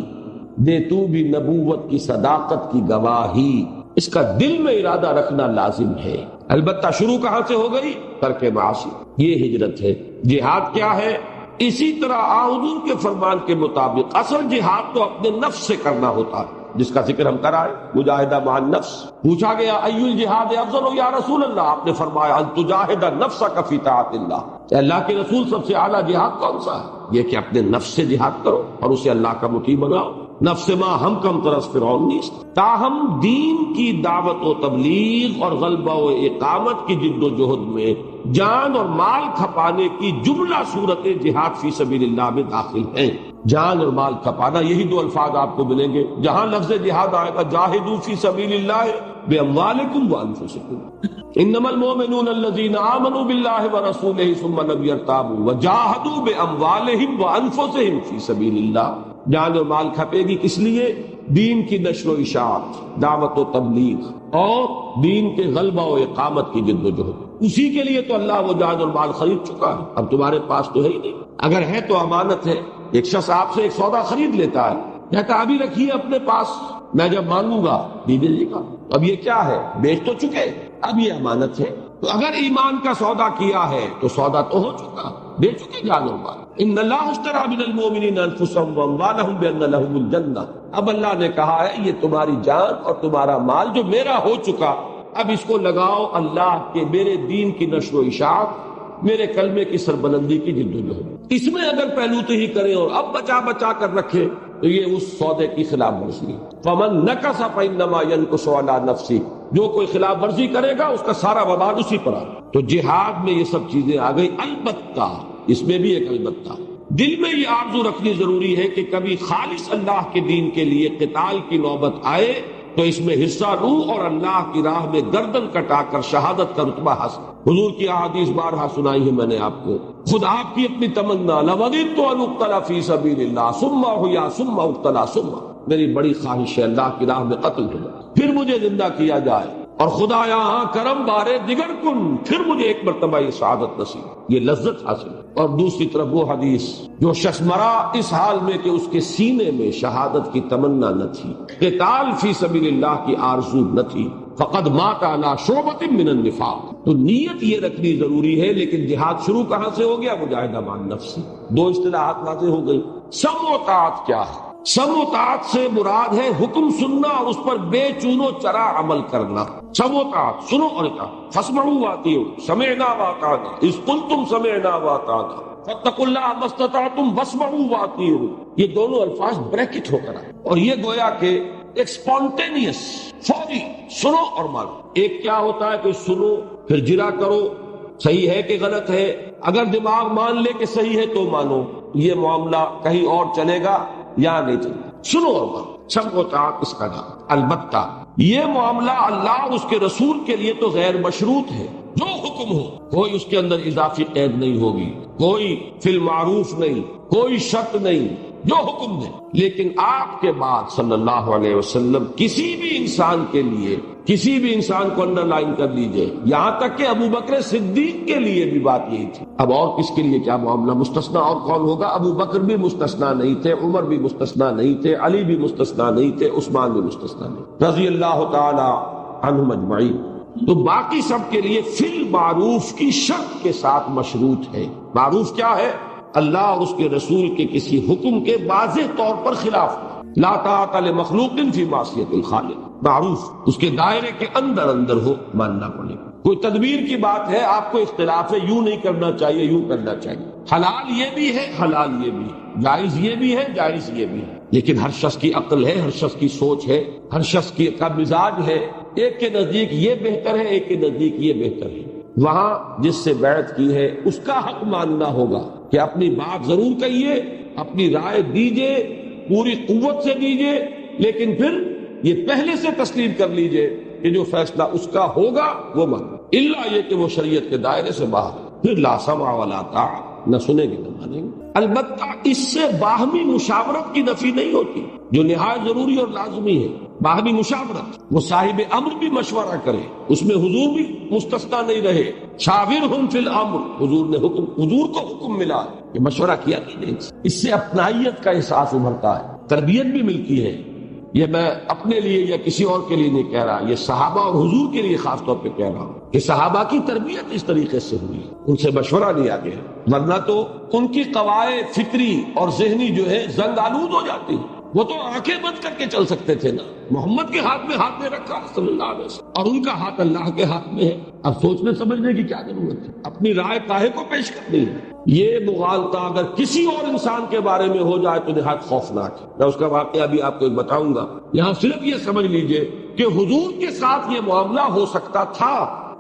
دے تو بھی نبوت کی صداقت کی گواہی، اس کا دل میں ارادہ رکھنا لازم ہے۔ البتہ شروع کہاں سے ہو گئی؟ ترک معاصی، یہ ہجرت ہے۔ جہاد کیا ہے؟ اسی طرح حضور کے فرمان کے مطابق اصل جہاد تو اپنے نفس سے کرنا ہوتا ہے، جس کا ذکر ہم کرائے، مجاہدہ مع النفس۔ پوچھا گیا ای الجہاد افضل یا رسول اللہ، آپ نے فرمایا ان تجاہد نفسک فی طاعت اللہ، اللہ کے رسول سب سے اعلیٰ جہاد کون سا ہے؟ یہ کہ اپنے نفس سے جہاد کرو اور اسے اللہ کا مطیع بناؤ۔ نفس ما ہم کم ترس فرعون نیست، تاہم دین کی دعوت و تبلیغ اور غلبہ و اقامت کی جد و جہد میں جان اور مال کھپانے کی جملہ صورتیں جہاد فی سبیل اللہ میں داخل ہیں۔ جان اور مال کھپانا، یہی دو الفاظ آپ کو ملیں گے جہاں لفظ جہاد آئے گا، جاہدوا فی سبیل اللہ باموالکم وانفسکم، انما المؤمنون الذین آمنوا باللہ ورسولہ ثم لم یرتابوا وجاہدوا باموالہم وانفسہم فی سبیل اللہ۔ جان اور مال کھپے گی کس لیے؟ دین کی نشر و اشاعت، دعوت و تبلیغ اور دین کے غلبہ و اقامت کی جد و جہد، اسی کے لیے تو اللہ وہ جان اور مال خرید چکا ہے، اب تمہارے پاس تو ہے ہی نہیں، اگر ہے تو امانت ہے۔ ایک شخص آپ سے ایک سودا خرید لیتا ہے، کہتا ابھی رکھیے اپنے پاس، میں جب مانگوں گا دے دیجیے گا، اب یہ کیا ہے؟ بیچ تو چکے، اب یہ امانت ہے۔ تو اگر ایمان کا سودا کیا ہے تو سودا تو ہو چکا، دے چکے جان اور مال۔ ان اللہ اشتری من المؤمنین انفسهم واموالهم بان لهم الجنہ، اب اللہ نے کہا ہے یہ تمہاری جان اور تمہارا مال جو میرا ہو چکا، اب اس کو لگاؤ اللہ کے میرے دین کی نشر و اشاعت، میرے کلمے کی سربلندی کی جد و جہد۔ اس میں اگر پہلوتے ہی کریں اور اب بچا کر رکھے تو یہ اس سودے کی خلاف ورزی ہے۔ فمن نکث فانما ينكث على نفسه، جو کوئی خلاف ورزی کرے گا اس کا سارا وبال اسی پر آ۔ تو جہاد میں یہ سب چیزیں آ گئی، البتہ اس میں بھی ایک البتہ، دل میں یہ آرزو رکھنی ضروری ہے کہ کبھی خالص اللہ کے دین کے لیے قتال کی نوبت آئے تو اس میں حصہ لوں اور اللہ کی راہ میں گردن کٹا کر شہادت کا رتبہ حاصل۔ حضور کی احادیث بارہا سنائی ہے میں نے آپ کو، خود آپ کی اپنی تمنا، لوددت ان اقتل فی سبیل اللہ ثم احیا ثم اقتل ثم، میری بڑی خواہش ہے اللہ کی راہ میں قتل ہو جائے پھر مجھے زندہ کیا جائے اور خدایا کرم بارے دیگر کن، پھر مجھے ایک مرتبہ یہ سعادت نصیب، یہ لذت حاصل۔ اور دوسری طرف وہ حدیث، جو شخص مرا اس حال میں کہ اس کے سینے میں شہادت کی تمنا نہ تھی، قتال فی سبیل اللہ کی آرزو نہ تھی، فقد مات علی شعبۃ من النفاق، تو نیت یہ رکھنی ضروری ہے۔ لیکن جہاد شروع کہاں سے ہو گیا؟ مجاہدہ مان نفس سے۔ دو اصطلاحات واضح ہو گئی۔ سمع و طاعت کیا ہے؟ سمع و طاعت سے مراد ہے حکم سننا اور اس پر بے چونو چرا عمل کرنا۔ سمع و طاعت، سنو اور اطاعت، فاسمعوا واطیعوا، سمعنا واطعنا، اذ قلتم سمعنا واطعنا، فاتقوا اللہ ما استطعتم واسمعوا واطیعوا، یہ دونوں الفاظ بریکٹ ہو کر آئے، اور یہ گویا کہ ایک سپونٹینیس، فوری سنو اور مانو۔ ایک کیا ہوتا ہے کہ سنو پھر جرا کرو، صحیح ہے کہ غلط ہے، اگر دماغ مان لے کہ صحیح ہے تو مانو، یہ معاملہ کہیں اور چلے گا یا نہیں چلے گا۔ سنو اور مانو، سمع و طاعت اس کا نام۔ البتہ یہ معاملہ اللہ اور اس کے رسول کے لیے تو غیر مشروط ہے، جو حکم ہو کوئی اس کے اندر اضافی قید نہیں ہوگی، کوئی فی المعروف نہیں، کوئی شرط نہیں، جو حکم دے۔ لیکن آپ کے بعد صلی اللہ علیہ وسلم کسی بھی انسان کے لیے، کسی بھی انسان کو انڈر لائن کر لیجئے، یہاں تک کہ ابو بکر صدیق کے لیے بھی بات یہی تھی۔ اب اور کس کے لیے کیا معاملہ مستثنا اور کون ہوگا؟ ابو بکر بھی مستثنا نہیں تھے، عمر بھی مستثنا نہیں تھے، علی بھی مستثنا نہیں تھے، عثمان بھی مستثنا نہیں، رضی اللہ تعالی عنہم اجمعین۔ تو باقی سب کے لیے فی المعروف کی شرط کے ساتھ مشروط ہے۔ معروف کیا ہے؟ اللہ اور اس کے رسول کے کسی حکم کے واضح طور پر خلاف لا طاعت لمخلوق فی معصیت الخالق، معروف اس کے دائرے کے اندر اندر ہو، ماننا پڑے گا۔ کوئی تدبیر کی بات ہے، آپ کو اختلاف ہے، یوں نہیں کرنا چاہیے، یوں کرنا چاہیے، حلال یہ بھی ہے، حلال یہ بھی ہے، جائز یہ بھی ہے، جائز یہ بھی ہے، لیکن ہر شخص کی عقل ہے، ہر شخص کی سوچ ہے، ہر شخص کی کا مزاج ہے، ایک کے نزدیک یہ بہتر ہے، ایک کے نزدیک یہ بہتر ہے۔ وہاں جس سے بیعت کی ہے اس کا حق ماننا ہوگا کہ اپنی بات ضرور کہیے، اپنی رائے دیجئے، پوری قوت سے دیجئے، لیکن پھر یہ پہلے سے تسلیم کر لیجئے کہ جو فیصلہ اس کا ہوگا وہ مانو، الا یہ کہ وہ شریعت کے دائرے سے باہر، پھر لا سمع ولا طاعت، نہ سنیں گے نہ مانیں گے۔ البتہ اس سے باہمی مشاورت کی نفی نہیں ہوتی، جو نہایت ضروری اور لازمی ہے۔ باہمی مشاورت، وہ صاحب امر بھی مشورہ کرے، اس میں حضور بھی مستثنا نہیں رہے، شاورہم فی الامر، حضور نے حکم، حضور کو حکم ملا کہ مشورہ کیا کہ نہیں، اس سے اپنائیت کا احساس ابھرتا ہے، تربیت بھی ملتی ہے۔ یہ میں اپنے لیے یا کسی اور کے لیے نہیں کہہ رہا، یہ صحابہ اور حضور کے لیے خاص طور پہ کہہ رہا ہوں کہ صحابہ کی تربیت اس طریقے سے ہوئی، ان سے مشورہ لیا گیا، ورنہ تو ان کی قواعد فکری اور ذہنی جو ہے زنگ آلود ہو جاتی۔ وہ تو آنکھیں بند کر کے چل سکتے تھے نا، محمد کے ہاتھ میں ہاتھ دے رکھا صلی اللہ علیہ وسلم، اور ان کا ہاتھ اللہ کے ہاتھ میں ہے۔ اب سوچنے سمجھنے کی کیا ضرورت ہے؟ اپنی رائے کاہے کو پیش کرنی ہے؟ یہ مغالطہ اگر کسی اور انسان کے بارے میں ہو جائے تو نہایت خوفناک ہے۔ میں اس کا واقعہ بھی آپ کو ایک بتاؤں گا۔ یہاں صرف یہ سمجھ لیجئے کہ حضور کے ساتھ یہ معاملہ ہو سکتا تھا،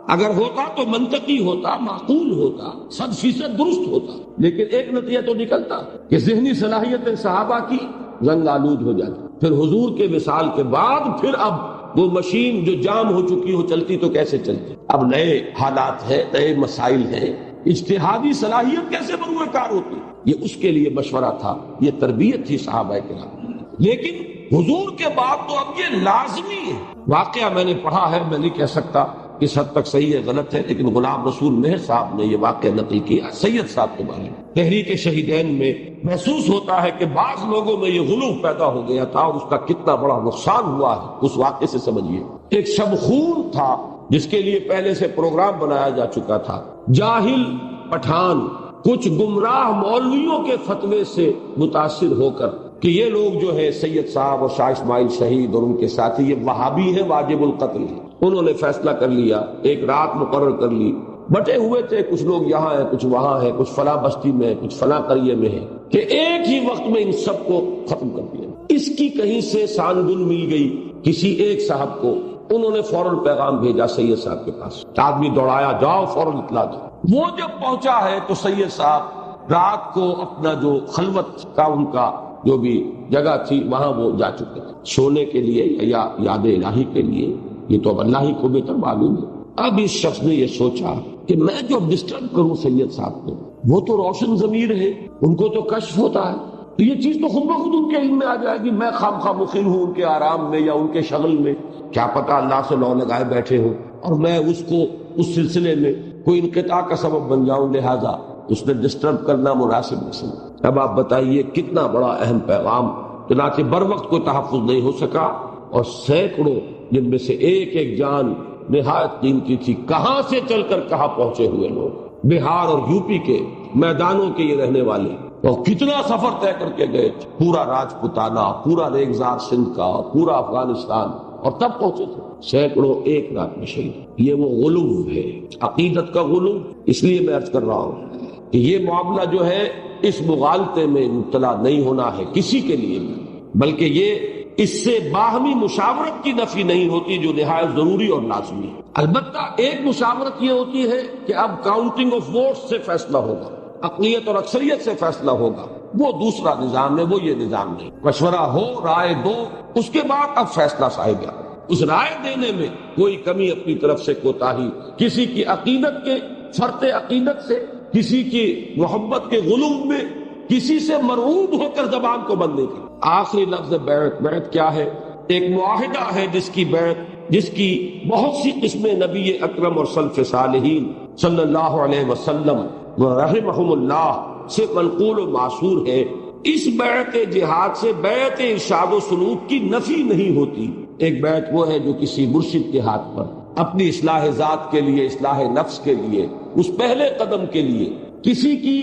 اگر ہوتا تو منطقی ہوتا، معقول ہوتا، 100% درست ہوتا، لیکن ایک نتیجہ تو نکلتا کہ ذہنی صلاحیتیں صحابہ کی زنگ آلود ہو جاتی۔ پھر حضور کے وصال کے بعد پھر اب وہ مشین جو جام ہو چکی ہو چلتی تو کیسے چلتی؟ اب نئے حالات ہیں، نئے مسائل ہیں، اجتہادی صلاحیت کیسے بروئے کار ہوتی؟ یہ اس کے لیے مشورہ تھا، یہ تربیت تھی صحابہ کرام۔ لیکن حضور کے بعد تو اب یہ لازمی ہے۔ واقعہ میں نے پڑھا ہے، میں نہیں کہہ سکتا کس حد تک صحیح ہے غلط ہے، لیکن غلام رسول مہر صاحب نے یہ واقعہ نقل کیا سید صاحب کے بارے میں۔ تحریک شہیدین میں محسوس ہوتا ہے کہ بعض لوگوں میں یہ غلو پیدا ہو گیا تھا، اور اس کا کتنا بڑا نقصان ہوا ہے اس واقعے سے سمجھیے۔ ایک شب خون تھا جس کے لیے پہلے سے پروگرام بنایا جا چکا تھا۔ جاہل پٹھان کچھ گمراہ مولویوں کے فتوے سے متاثر ہو کر کہ یہ لوگ جو ہے سید صاحب اور شاہ اسماعیل شہید اور ان کے ساتھی یہ وہابی ہیں، واجب القتل ہیں، انہوں نے فیصلہ کر لیا، ایک رات مقرر کر لی، بٹے ہوئے تھے، کچھ لوگ یہاں ہیں، کچھ وہاں ہیں، کچھ فلاں بستی میں، کچھ فلاں قریے میں ہیں، کہ ایک ہی وقت میں ان سب کو ختم کر دیا۔ اس کی کہیں سے سانگن مل گئی کسی ایک صاحب کو، انہوں نے فوراً پیغام بھیجا سید صاحب کے پاس، آدمی دوڑایا، جاؤ فوراً اطلاع دو۔ وہ جب پہنچا ہے تو سید صاحب رات کو اپنا جو خلوت کا ان کا جو بھی جگہ تھی وہاں وہ جا چکے تھے سونے کے لیے یا یاد الہی کے لیے، یہ تو اب اللہ ہی کو بہتر معلوم ہے۔ اب اس شخص نے یہ سوچا کہ میں جو ڈسٹرب کروں سید صاحب کو، وہ تو روشن ضمیر ہے، ان کو تو کشف ہوتا ہے، تو یہ چیز تو خود بخود ان کے علم میں آ جائے گی. میں خواہ مخل ہوں ان کے آرام میں یا ان کے شغل میں، کیا پتہ اللہ سے لو لگائے بیٹھے ہوں اور میں اس کو اس سلسلے میں کوئی انقطاع کا سبب بن جاؤں، لہذا اس نے ڈسٹرب کرنا مناسب نہیں سمجھا. اب آپ بتائیے کتنا بڑا اہم پیغام، چنانچہ بر وقت کوئی تحفظ نہیں ہو سکا اور سینکڑوں جن میں سے ایک ایک جان نہایت قیمتی تھی، کہاں سے چل کر کہاں پہنچے ہوئے لوگ، بہار اور یو پی کے میدانوں کے یہ رہنے والے، اور کتنا سفر طے کر کے گئے تھے، پورا راجپوتانہ، پورا ریگزار سندھ کا، پورا افغانستان، اور تب پہنچے تھے. سینکڑوں ایک رات میں شہید. یہ وہ غلو ہے، عقیدت کا غلو. اس لیے میں عرض کر رہا ہوں کہ یہ معاملہ جو ہے اس مغالطے میں مبتلا نہیں ہونا ہے کسی کے لیے بھی، بلکہ یہ اس سے باہمی مشاورت کی نفی نہیں ہوتی جو نہایت ضروری اور لازمی ہے. البتہ ایک مشاورت یہ ہوتی ہے کہ اب کاؤنٹنگ آف ووٹس سے فیصلہ ہوگا، اقلیت اور اکثریت سے فیصلہ ہوگا، وہ دوسرا نظام ہے، وہ یہ نظام نہیں. مشورہ ہو، رائے دو، اس کے بعد اب فیصلہ صاحب ہے. اس رائے دینے میں کوئی کمی اپنی طرف سے کوتاہی، کسی کی عقیدت کے فرط عقیدت سے، کسی کی محبت کے غلوم میں، کسی سے مرعوب ہو کر زبان کو بند نہیں کرنا. آخری لفظ بیعت. بیعت کیا ہے؟ ایک معاہدہ ہے جس کی بیعت، جس کی بہت سی قسمیں نبی اکرم اور سلف صالحین صلی اللہ علیہ وسلم رحمہم اللہ سے منقول و معصور ہے. اس بیعت جہاد سے بیعت ارشاد و سلوک کی نفی نہیں ہوتی. ایک بیعت وہ ہے جو کسی مرشد کے ہاتھ پر اپنی اصلاح ذات کے لیے، اصلاح نفس کے لیے، اس پہلے قدم کے لیے، کسی کی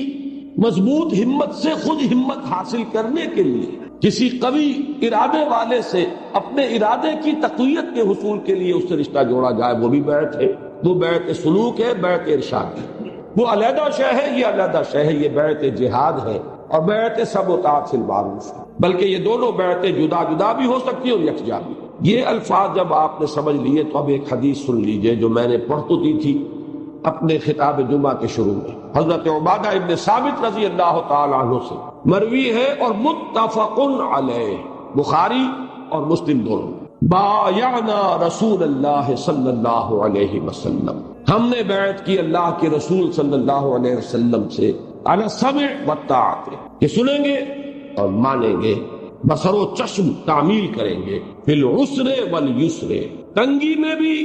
مضبوط ہمت سے خود ہمت حاصل کرنے کے لیے، کسی قوی ارادے والے سے اپنے ارادے کی تقویت کے حصول کے لیے اس سے رشتہ جوڑا جائے، وہ بھی بیعت ہے. وہ بیعت سلوک ہے، بیعت ارشاد ہے. وہ علیحدہ شے ہے، یہ علیحدہ شے ہے. یہ بیعت جہاد ہے اور بیعت سب و طاعت فی المعروف ہے. بلکہ یہ دونوں بیعتیں جدا جدا بھی ہو سکتی ہیں اور یکجا بھی. یہ الفاظ جب آپ نے سمجھ لیے تو اب ایک حدیث سن لیجئے جو میں نے پڑھ تو دی تھی اپنے خطاب جمعہ کے شروع میں. حضرت عبادہ ابن ثابت رضی اللہ تعالی عنہ سے مروی ہے اور متفق علیہ، بخاری اور مسلم دونوں. بایعنا رسول اللہ صلی اللہ علیہ وسلم، ہم نے بیعت کی اللہ کے رسول صلی اللہ علیہ وسلم سے علی السمع والطاعت، کہ سنیں گے اور مانیں گے، بصر و چشم تعمیل کریں گے، فی العسر والیسر، تنگی میں بھی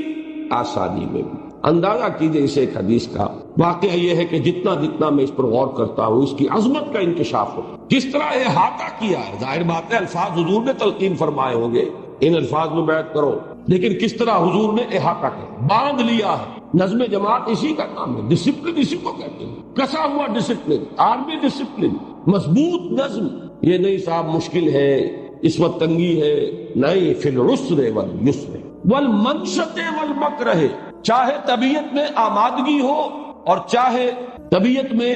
آسانی میں بھی. اندازہ کیجئے اس ایک حدیث کا. واقعہ یہ ہے کہ جتنا جتنا میں اس پر غور کرتا ہوں اس کی عظمت کا انکشاف ہوتا ہے. کس طرح احاطہ کیا ہے. ظاہر بات ہے الفاظ حضور نے تلقین فرمائے ہوں گے، ان الفاظ میں بیعت کرو، لیکن کس طرح حضور نے احاطہ کیا، باندھ لیا ہے. نظم جماعت اسی کا نام ہے، ڈسپلن اسی کو کہتے ہیں، کسا ہوا ڈسپلن، آرمی ڈسپلن، مضبوط نظم. یہ نہیں صاحب مشکل ہے، اس وقت تنگی ہے، نہیں. فی العسر والیسر والمنشط والمکرہ، چاہے طبیعت میں آمادگی ہو اور چاہے طبیعت میں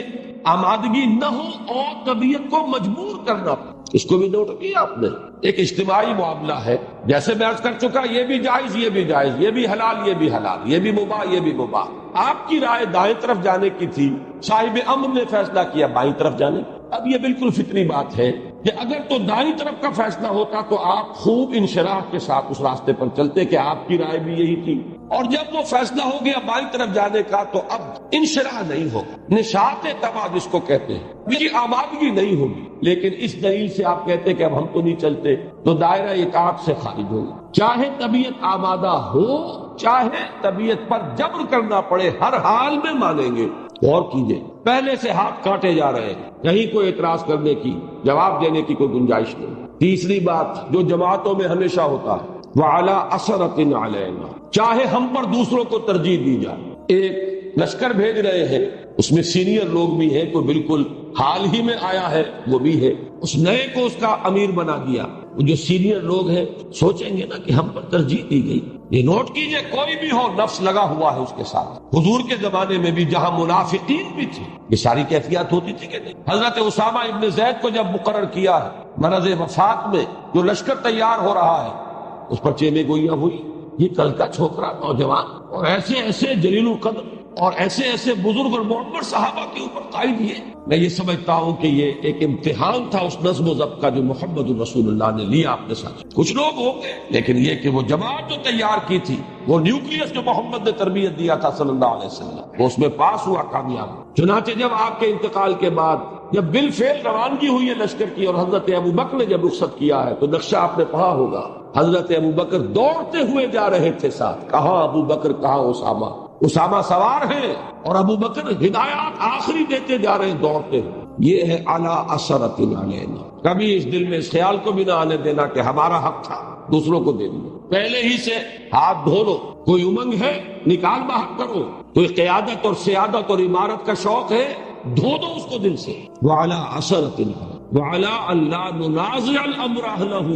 آمادگی نہ ہو اور طبیعت کو مجبور کرنا. اس کو بھی نوٹ کیا آپ نے. ایک اجتماعی معاملہ ہے، جیسے میں عرض کر چکا، یہ بھی جائز، یہ بھی جائز، یہ بھی حلال، یہ بھی حلال، یہ بھی مباح، یہ بھی مباح. آپ کی رائے دائیں طرف جانے کی تھی، صاحب امر نے فیصلہ کیا بائیں طرف جانے. اب یہ بالکل فطری بات ہے کہ اگر تو دائیں طرف کا فیصلہ ہوتا تو آپ خوب انشراح کے ساتھ اس راستے پر چلتے کہ آپ کی رائے بھی یہی تھی، اور جب وہ فیصلہ ہو گیا بائیں طرف جانے کا تو اب انشراح نہیں ہوگا، نشاط تباہ جس کو کہتے ہیں، میری آمادگی نہیں ہوگی. لیکن اس دلیل سے آپ کہتے کہ اب ہم تو نہیں چلتے تو دائرہ اطاعت سے خارج ہوگا. چاہے طبیعت آمادہ ہو، چاہے طبیعت پر جبر کرنا پڑے، ہر حال میں مانیں گے. غور کیجئے، پہلے سے ہاتھ کاٹے جا رہے ہیں، کہیں کوئی اعتراض کرنے کی، جواب دینے کی کوئی گنجائش نہیں. تیسری بات جو جماعتوں میں ہمیشہ ہوتا ہے، وَعَلَىٰ أَثَرَةٍ عَلَيْنَا، چاہے ہم پر دوسروں کو ترجیح دی جائے. ایک لشکر بھیج رہے ہیں، اس میں سینئر لوگ بھی ہیں، کوئی بالکل حال ہی میں آیا ہے وہ بھی ہے، اس نئے کو اس کا امیر بنا دیا. وہ جو سینئر لوگ ہیں سوچیں گے نا کہ ہم پر ترجیح دی گئی. یہ نوٹ کیجئے، کوئی بھی ہو نفس لگا ہوا ہے اس کے ساتھ. حضور کے زمانے میں بھی جہاں منافقین بھی تھے یہ ساری کیفیات ہوتی تھی کہ نہیں. حضرت اسامہ ابن زید کو جب مقرر کیا ہے مرض وفات میں، جو لشکر تیار ہو رہا ہے اس پر چیمے گوئیاں ہوئی. یہ کل کا چھوکرا نوجوان اور ایسے ایسے جلیل القدر اور ایسے ایسے بزرگ اور معمر صحابہ کے اوپر قائد یہ. میں یہ سمجھتا ہوں کہ یہ ایک امتحان تھا اس نظم و ضبط کا جو محمد الرسول اللہ نے لیا اپنے ساتھ. کچھ لوگ ہوں گے، لیکن یہ کہ وہ جماعت جو تیار کی تھی، وہ نیوکلیس جو محمد نے تربیت دیا تھا صلی اللہ علیہ وسلم، وہ اس میں پاس ہوا، کامیاب. چنانچہ جب آپ کے انتقال کے بعد جب بالفعل روانگی ہوئی ہے لشکر کی اور حضرت ابو بکر نے جب رخصت کیا ہے تو نقشہ آپ نے پڑھا ہوگا، حضرت ابو بکر دوڑتے ہوئے جا رہے تھے ساتھ، کہاں ابو بکر کہاں اسامہ، اسامہ سوار ہیں اور ابو بکر ہدایات آخری دیتے جا رہے ہیں دوڑتے ہوئے۔ یہ ہے اعلی اثرت علینا، کبھی اس دل میں اس خیال کو بھی نہ آنے دینا کہ ہمارا حق تھا دوسروں کو دے دیا، پہلے ہی سے ہاتھ دھو لو، کوئی امنگ ہے نکال باہر کرو، کوئی قیادت اور سیادت اور عمارت کا شوق ہے دھو دو اس کو دل سے۔ وعلی اثرت وعلی اللہ ننازع الامر اہلہ،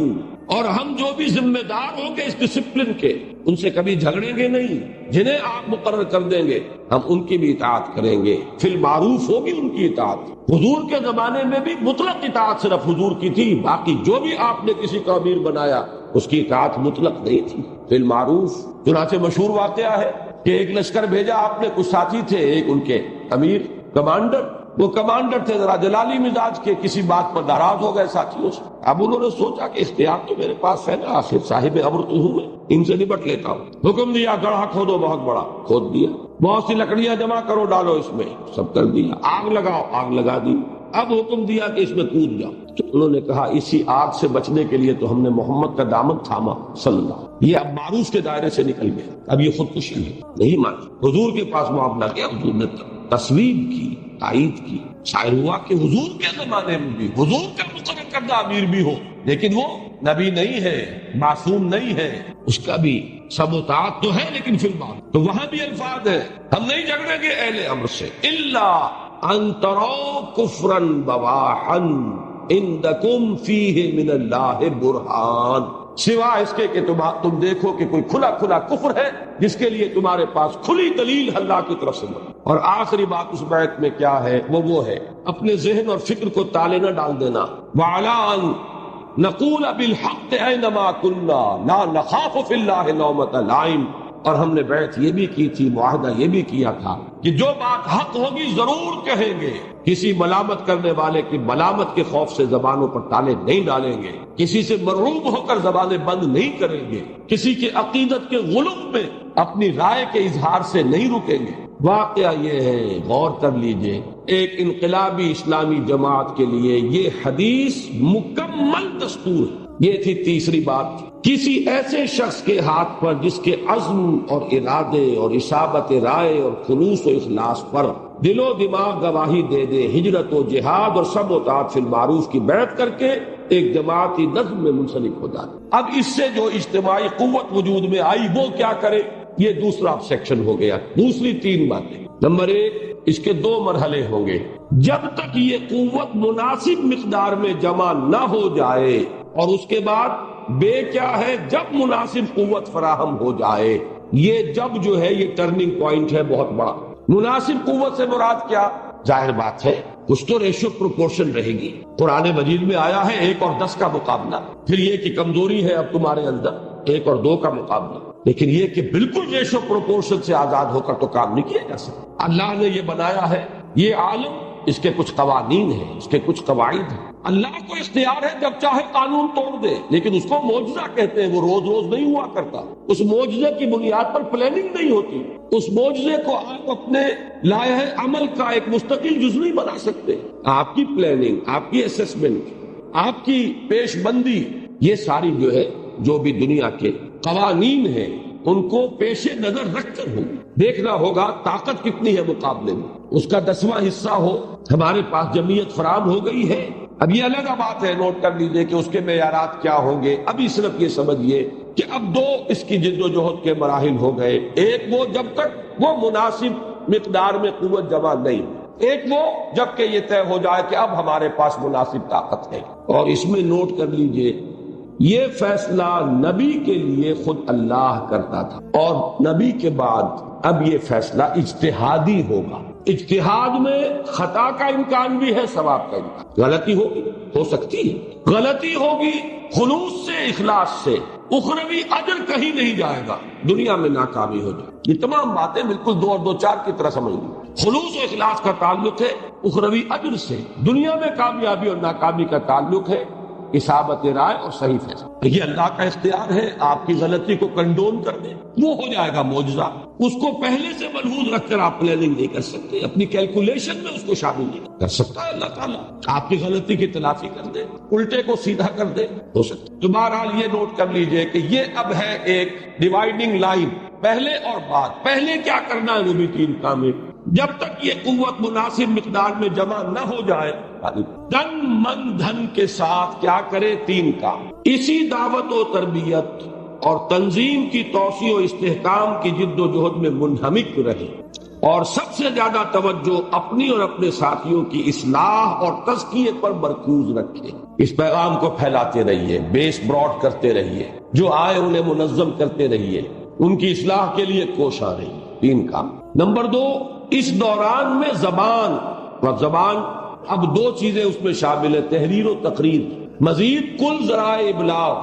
اور ہم جو بھی ذمہ دار ہوں گے اس ڈسپلن کے ان سے کبھی جھگڑیں گے نہیں، جنہیں آپ مقرر کر دیں گے ہم ان کی بھی اطاعت کریں گے، فی المعروف ہوگی ان کی اطاعت۔ حضور کے زمانے میں بھی مطلق اطاعت صرف حضور کی تھی، باقی جو بھی آپ نے کسی کا امیر بنایا اس کی اطاعت مطلق نہیں تھی، فی المعروف۔ چنانچہ مشہور واقعہ ہے کہ ایک لشکر بھیجا آپ نے، کچھ ساتھی تھے، ایک ان کے امیر کمانڈر، وہ کمانڈر تھے ذرا جلالی مزاج کے، کسی بات پر ناراض ہو گئے ساتھیوں سے۔ اب انہوں نے سوچا کہ اختیار تو میرے پاس ہے نا، آخر صاحب امر تو ہوں میں، ان سے نپٹ لیتا ہوں۔ حکم دیا گڑھا کھودو، بہت بڑا کھود دیا، بہت سی لکڑیاں جمع کرو ڈالو اس میں، سب کر دیا، آگ لگاؤ، آگ لگا دی۔ اب حکم دیا کہ اس میں کود جاؤ، تو انہوں نے کہا اسی آگ سے بچنے کے لیے تو ہم نے محمد کا دامن تھاما صلی اللہ علیہ وسلم، یہ اب معروف کے دائرے سے نکل گیا، اب یہ خودکشی ہے، نہیں مانی۔ حضور کے پاس معاملہ کیا، حضور نے تصویب کی، تائید کی۔ شاعر ہوا کہ حضور کے زمانے میں بھی حضور کا مقرر کردہ امیر بھی ہو، لیکن وہ نبی نہیں ہے، معصوم نہیں ہے، اس کا بھی سب اطاعت تو ہے، لیکن فی الباب تو وہاں بھی الفاظ ہیں، ہم نہیں جھگڑیں گے اہل امر سے، الا ان تروا کفرا بواحا عندکم فیہ من اللہ برہان، سوا اس کے کہ تم دیکھو کہ کوئی کھلا کھلا کفر ہے جس کے لیے تمہارے پاس کھلی دلیل اللہ کی طرف سے ملی۔ اور آخری بات اس بیت میں کیا ہے، وہ ہے اپنے ذہن اور فکر کو تالے نہ ڈال دینا، وعلی ان نقول بالحق اینما کنا لا نخاف فی اللہ لومۃ لائم، اور ہم نے بیعت یہ بھی کی تھی، معاہدہ یہ بھی کیا تھا کہ جو بات حق ہوگی ضرور کہیں گے، کسی ملامت کرنے والے کی ملامت کے خوف سے زبانوں پر تالے نہیں ڈالیں گے، کسی سے مرعوب ہو کر زبانیں بند نہیں کریں گے، کسی کے عقیدت کے غلو میں اپنی رائے کے اظہار سے نہیں رکیں گے۔ واقعہ یہ ہے، غور کر لیجئے، ایک انقلابی اسلامی جماعت کے لیے یہ حدیث مکمل دستور ہے۔ یہ تھی تیسری بات، کسی ایسے شخص کے ہاتھ پر جس کے عزم اور ارادے اور اصابت رائے اور خلوص و اخلاص پر دل و دماغ گواہی دے دے، ہجرت و جہاد اور سب اطاعت فی المعروف کی بیعت کر کے ایک جماعتی نظم میں منسلک ہو جائے۔ اب اس سے جو اجتماعی قوت وجود میں آئی وہ کیا کرے، یہ دوسرا سیکشن ہو گیا۔ دوسری تین باتیں، نمبر ایک، اس کے دو مرحلے ہوں گے، جب تک یہ قوت مناسب مقدار میں جمع نہ ہو جائے، اور اس کے بعد بے کیا ہے، جب مناسب قوت فراہم ہو جائے۔ یہ جب جو ہے یہ ٹرننگ پوائنٹ ہے بہت بڑا۔ مناسب قوت سے مراد کیا، ظاہر بات ہے کچھ تو ریشو پروپورشن رہے گی، قرآن مجید میں آیا ہے 1 اور 10 کا مقابلہ، پھر یہ کہ کمزوری ہے اب تمہارے اندر 1 اور 2 کا مقابلہ، لیکن یہ کہ بالکل ریشو پروپورشن سے آزاد ہو کر تو کام نہیں کیا جا سکتا۔ اللہ نے یہ بنایا ہے، یہ عالم، اس کے کچھ قوانین ہیں، اس کے کچھ قواعد ہیں۔ اللہ کو اختیار ہے جب چاہے قانون توڑ دے، لیکن اس کو معجزہ کہتے ہیں، وہ روز روز نہیں ہوا کرتا، اس معجزے کی بنیاد پر پلاننگ نہیں ہوتی، اس معجزے کو آپ اپنے لائحہ عمل کا ایک مستقل جز نہیں بنا سکتے۔ آپ کی پلاننگ، آپ کی اسسمنٹ، آپ کی پیش بندی، یہ ساری جو ہے جو بھی دنیا کے قوانین ہیں ان کو پیش نظر رکھ کر ہوگی۔ دیکھنا ہوگا طاقت کتنی ہے مقابلے میں، اس کا 10واں حصہ ہو، ہمارے پاس جمعیت فراہم ہو گئی ہے۔ اب یہ الگ بات ہے، نوٹ کر لیجئے کہ اس کے معیارات کیا ہوں گے۔ ابھی صرف یہ سمجھیے کہ اب 2 اس کی جد و جہد کے مراحل ہو گئے، ایک وہ جب تک وہ مناسب مقدار میں قوت جمع نہیں، ایک وہ جب کہ یہ طے ہو جائے کہ اب ہمارے پاس مناسب طاقت ہے۔ اور اس میں نوٹ کر لیجئے یہ فیصلہ نبی کے لیے خود اللہ کرتا تھا، اور نبی کے بعد اب یہ فیصلہ اجتہادی ہوگا۔ اجتہاد میں خطا کا امکان بھی ہے، ثواب کا امکان، غلطی ہوگی، ہو سکتی ہے غلطی ہوگی، خلوص سے، اخلاص سے، اخروی اجر کہیں نہیں جائے گا، دنیا میں ناکامی ہو جائے۔ یہ تمام باتیں بالکل 2 اور 2 4 کی طرح سمجھ لی۔ خلوص و اخلاص کا تعلق ہے اخروی اجر سے، دنیا میں کامیابی اور ناکامی کا تعلق ہے اصابت رائے اور صحیح فیصلہ۔ یہ اللہ کا اختیار ہے، آپ کی غلطی کو کنڈون کر دے، وہ ہو جائے گا معجزہ۔ اس کو پہلے سے ملحوظ رکھ کر آپ پلاننگ نہیں کر سکتے، اپنی کیلکولیشن میں اس کو شامل نہیں کر سکتا ہے اللہ تعالیٰ۔ آپ کی غلطی کی تلافی کر دے، الٹے کو سیدھا کر دے، ہو سکتا ہے۔ تو بہرحال یہ نوٹ کر لیجئے کہ یہ اب ہے ایک ڈیوائڈنگ لائن، پہلے اور بعد۔ پہلے کیا کرنا ہے وہ بھی 3 کام ہے، جب تک یہ قوت مناسب مقدار میں جمع نہ ہو جائے تن من دھن کے ساتھ کیا کرے 3 کام۔ اسی دعوت و تربیت اور تنظیم کی توسیع و استحکام کی جد و جہد میں منہمک رہے، اور سب سے زیادہ توجہ اپنی اور اپنے ساتھیوں کی اصلاح اور تزکیے پر مرکوز رکھے۔ اس پیغام کو پھیلاتے رہیے، بیس براڈ کرتے رہیے، جو آئے انہیں منظم کرتے رہیے، ان کی اصلاح کے لیے کوشاں رہیے۔ 3 کام۔ نمبر 2، اس دوران میں زبان، اور زبان اب 2 چیزیں اس میں شامل ہے، تحریر و تقریر۔ مزید کل ذرائع ابلاغ،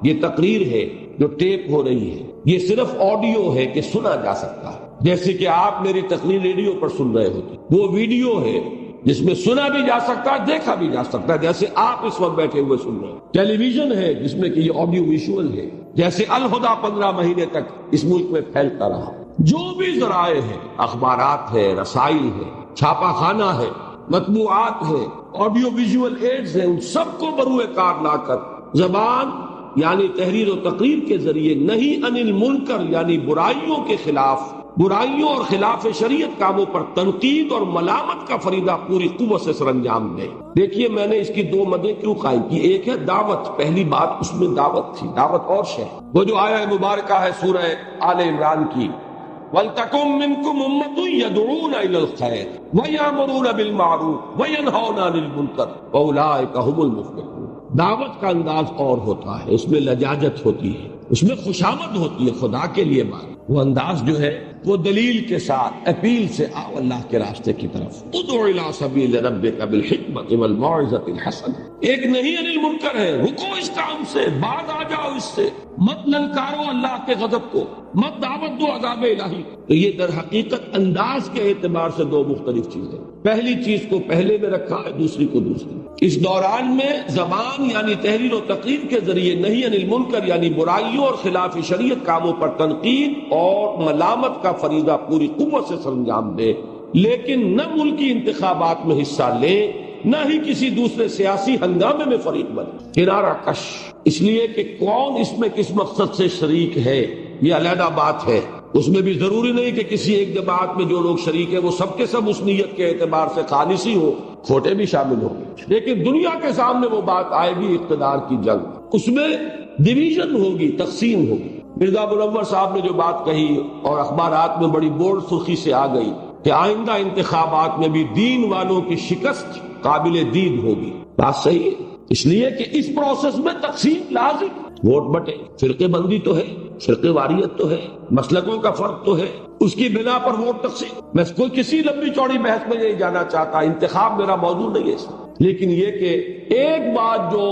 یہ تقریر ہے جو ٹیپ ہو رہی ہے، یہ صرف آڈیو ہے کہ سنا جا سکتا ہے، جیسے کہ آپ میری تقریر ریڈیو پر سن رہے ہوتے، وہ ویڈیو ہے جس میں سنا بھی جا سکتا ہے، دیکھا بھی جا سکتا ہے، جیسے آپ اس وقت بیٹھے ہوئے سن رہے ہیں۔ ٹیلی ویژن ہے جس میں کہ یہ آڈیو ویژول ہے، جیسے الہدیٰ 15 مہینے تک اس ملک میں پھیلتا رہا۔ جو بھی ذرائع ہیں، اخبارات ہے، رسائل ہے، چھاپا خانہ ہے، مطبوعات ہے، آڈیو ویژول ایڈز ہیں، ان سب کو بروئے کار لا کر زبان یعنی تحریر و تقریر کے ذریعے نہیں عن المنکر یعنی برائیوں کے خلاف، برائیوں اور خلاف شریعت کاموں پر تنقید اور ملامت کا فریضہ پوری قوت سے سر انجام دے۔ دیکھیے میں نے اس کی 2 مدیں کیوں قائم کی۔ ایک ہے دعوت، پہلی بات اس میں دعوت تھی، دعوت اور شے، وہ جو آیہ مبارکہ ہے سورہ آل عمران کی، وَلْتَكُن مِّنكُمْ أُمَّةٌ يَدْعُونَ إِلَى الْخَيْرِ وَيَأْمُرُونَ بِالْمَعْرُوفِ وَيَنْهَوْنَ عَنِ الْمُنكَرِ وَأُولَٰئِكَ هُمُ الْمُفْلِحُونَ۔ دعوت کا انداز اور ہوتا ہے، اس میں لجاجت ہوتی ہے، اس میں خوشامد ہوتی ہے، خدا کے لیے بات۔ وہ انداز جو ہے وہ دلیل کے ساتھ، اپیل سے، آؤ اللہ کے راستے کی طرف، ادعو الی سبیل ربک بالحکمۃ والموعظۃ الحسنہ۔ ایک نہیں عن المنکر ہے، رکو اس کام سے، باز آ جاؤ اس سے، مت للکارو اللہ کے غضب کو، مت دعوت دو عذاب الہی۔ تو یہ در حقیقت انداز کے اعتبار سے 2 مختلف چیزیں، پہلی چیز کو پہلے میں رکھا ہے، دوسری کو دوسری۔ اس دوران میں زبان یعنی تحریر و تقریر کے ذریعے نہیں عن المنکر یعنی برائیوں اور خلاف شریعت کاموں پر تنقید اور ملامت کا فریضہ پوری قوت سے سر انجام دے، لیکن نہ ملکی انتخابات میں حصہ لے، نہ ہی کسی دوسرے سیاسی ہنگامے میں فریق بنے۔ کنارہ کش، اس لیے کہ کون اس میں کس مقصد سے شریک ہے یہ علیحدہ بات ہے۔ اس میں بھی ضروری نہیں کہ کسی ایک جماعت میں جو لوگ شریک ہیں وہ سب کے سب اس نیت کے اعتبار سے خالص ہی ہو، کھوٹے بھی شامل ہوں گے، لیکن دنیا کے سامنے وہ بات آئے گی اقتدار کی جنگ، اس میں ڈویژن ہوگی، تقسیم ہوگی۔ مرزا منور صاحب نے جو بات کہی اور اخبارات میں بڑی بولڈ سرخی سے آ گئی کہ آئندہ انتخابات میں بھی دین والوں کی شکست قابل دید ہوگی، بات صحیح ہے، اس لیے کہ اس پروسیس میں تقسیم لازم، ووٹ بٹے، فرقے بندی تو ہے، فرقے واریت تو ہے، مسلکوں کا فرق تو ہے، اس کی بنا پر ووٹ تقسیم۔ میں کوئی کسی لمبی چوڑی بحث میں نہیں جانا چاہتا، انتخاب میرا موضوع نہیں ہے اس میں، لیکن یہ کہ ایک بات جو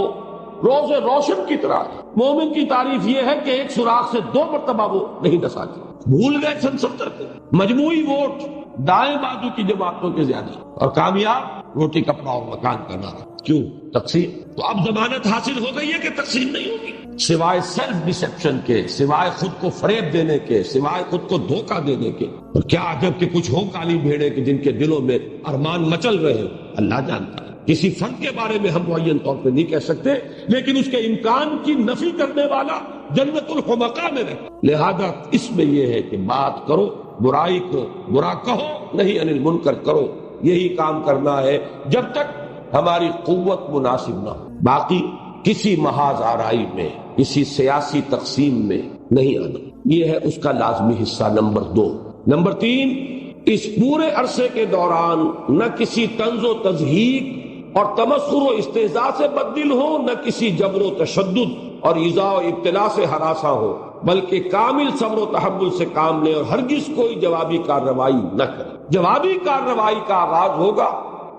روز روشن کی طرح ہے، مومن کی تعریف یہ ہے کہ ایک سوراخ سے 2 مرتبہ وہ نہیں ڈساتی۔ بھول گئے سن 70 کو، مجموعی ووٹ دائیں بازو کی جماعتوں کے زیادہ، اور کامیاب روٹی کپڑا اور مکان کا نعرہ۔ کیوں؟ تقسیم۔ تو اب ضمانت حاصل ہو گئی ہے کہ تقسیم نہیں ہوگی، سوائے سیلف ڈسیپشن کے، سوائے خود کو فریب دینے کے، سوائے خود کو دھوکہ دینے کے۔ اور کیا عجب کہ کچھ ہو کالی بھیڑیں کہ جن کے دلوں میں ارمان مچل رہے ہو، اللہ جانتا ہے۔ کسی فرد کے بارے میں ہم معین طور پہ نہیں کہہ سکتے، لیکن اس کے امکان کی نفی کرنے والا جنت الحمقاء میں رہے۔ لہذا اس میں یہ ہے کہ بات کرو، برائی کو برا کہو، نہیں عن المنکر کرو، یہی کام کرنا ہے جب تک ہماری قوت مناسب نہ ہو۔ باقی کسی محاذ آرائی میں، کسی سیاسی تقسیم میں نہیں آنا، یہ ہے اس کا لازمی حصہ۔ نمبر 2۔ نمبر 3، اس پورے عرصے کے دوران نہ کسی طنز و تضحیک اور تمسخر و استہزاء سے بددل ہو، نہ کسی جبر و تشدد اور ایذاء و ابتلاء سے ہراساں ہو، بلکہ کامل صبر و تحمل سے کام لے اور ہرگز کوئی جوابی کارروائی نہ کرے۔ جوابی کارروائی کا آغاز ہوگا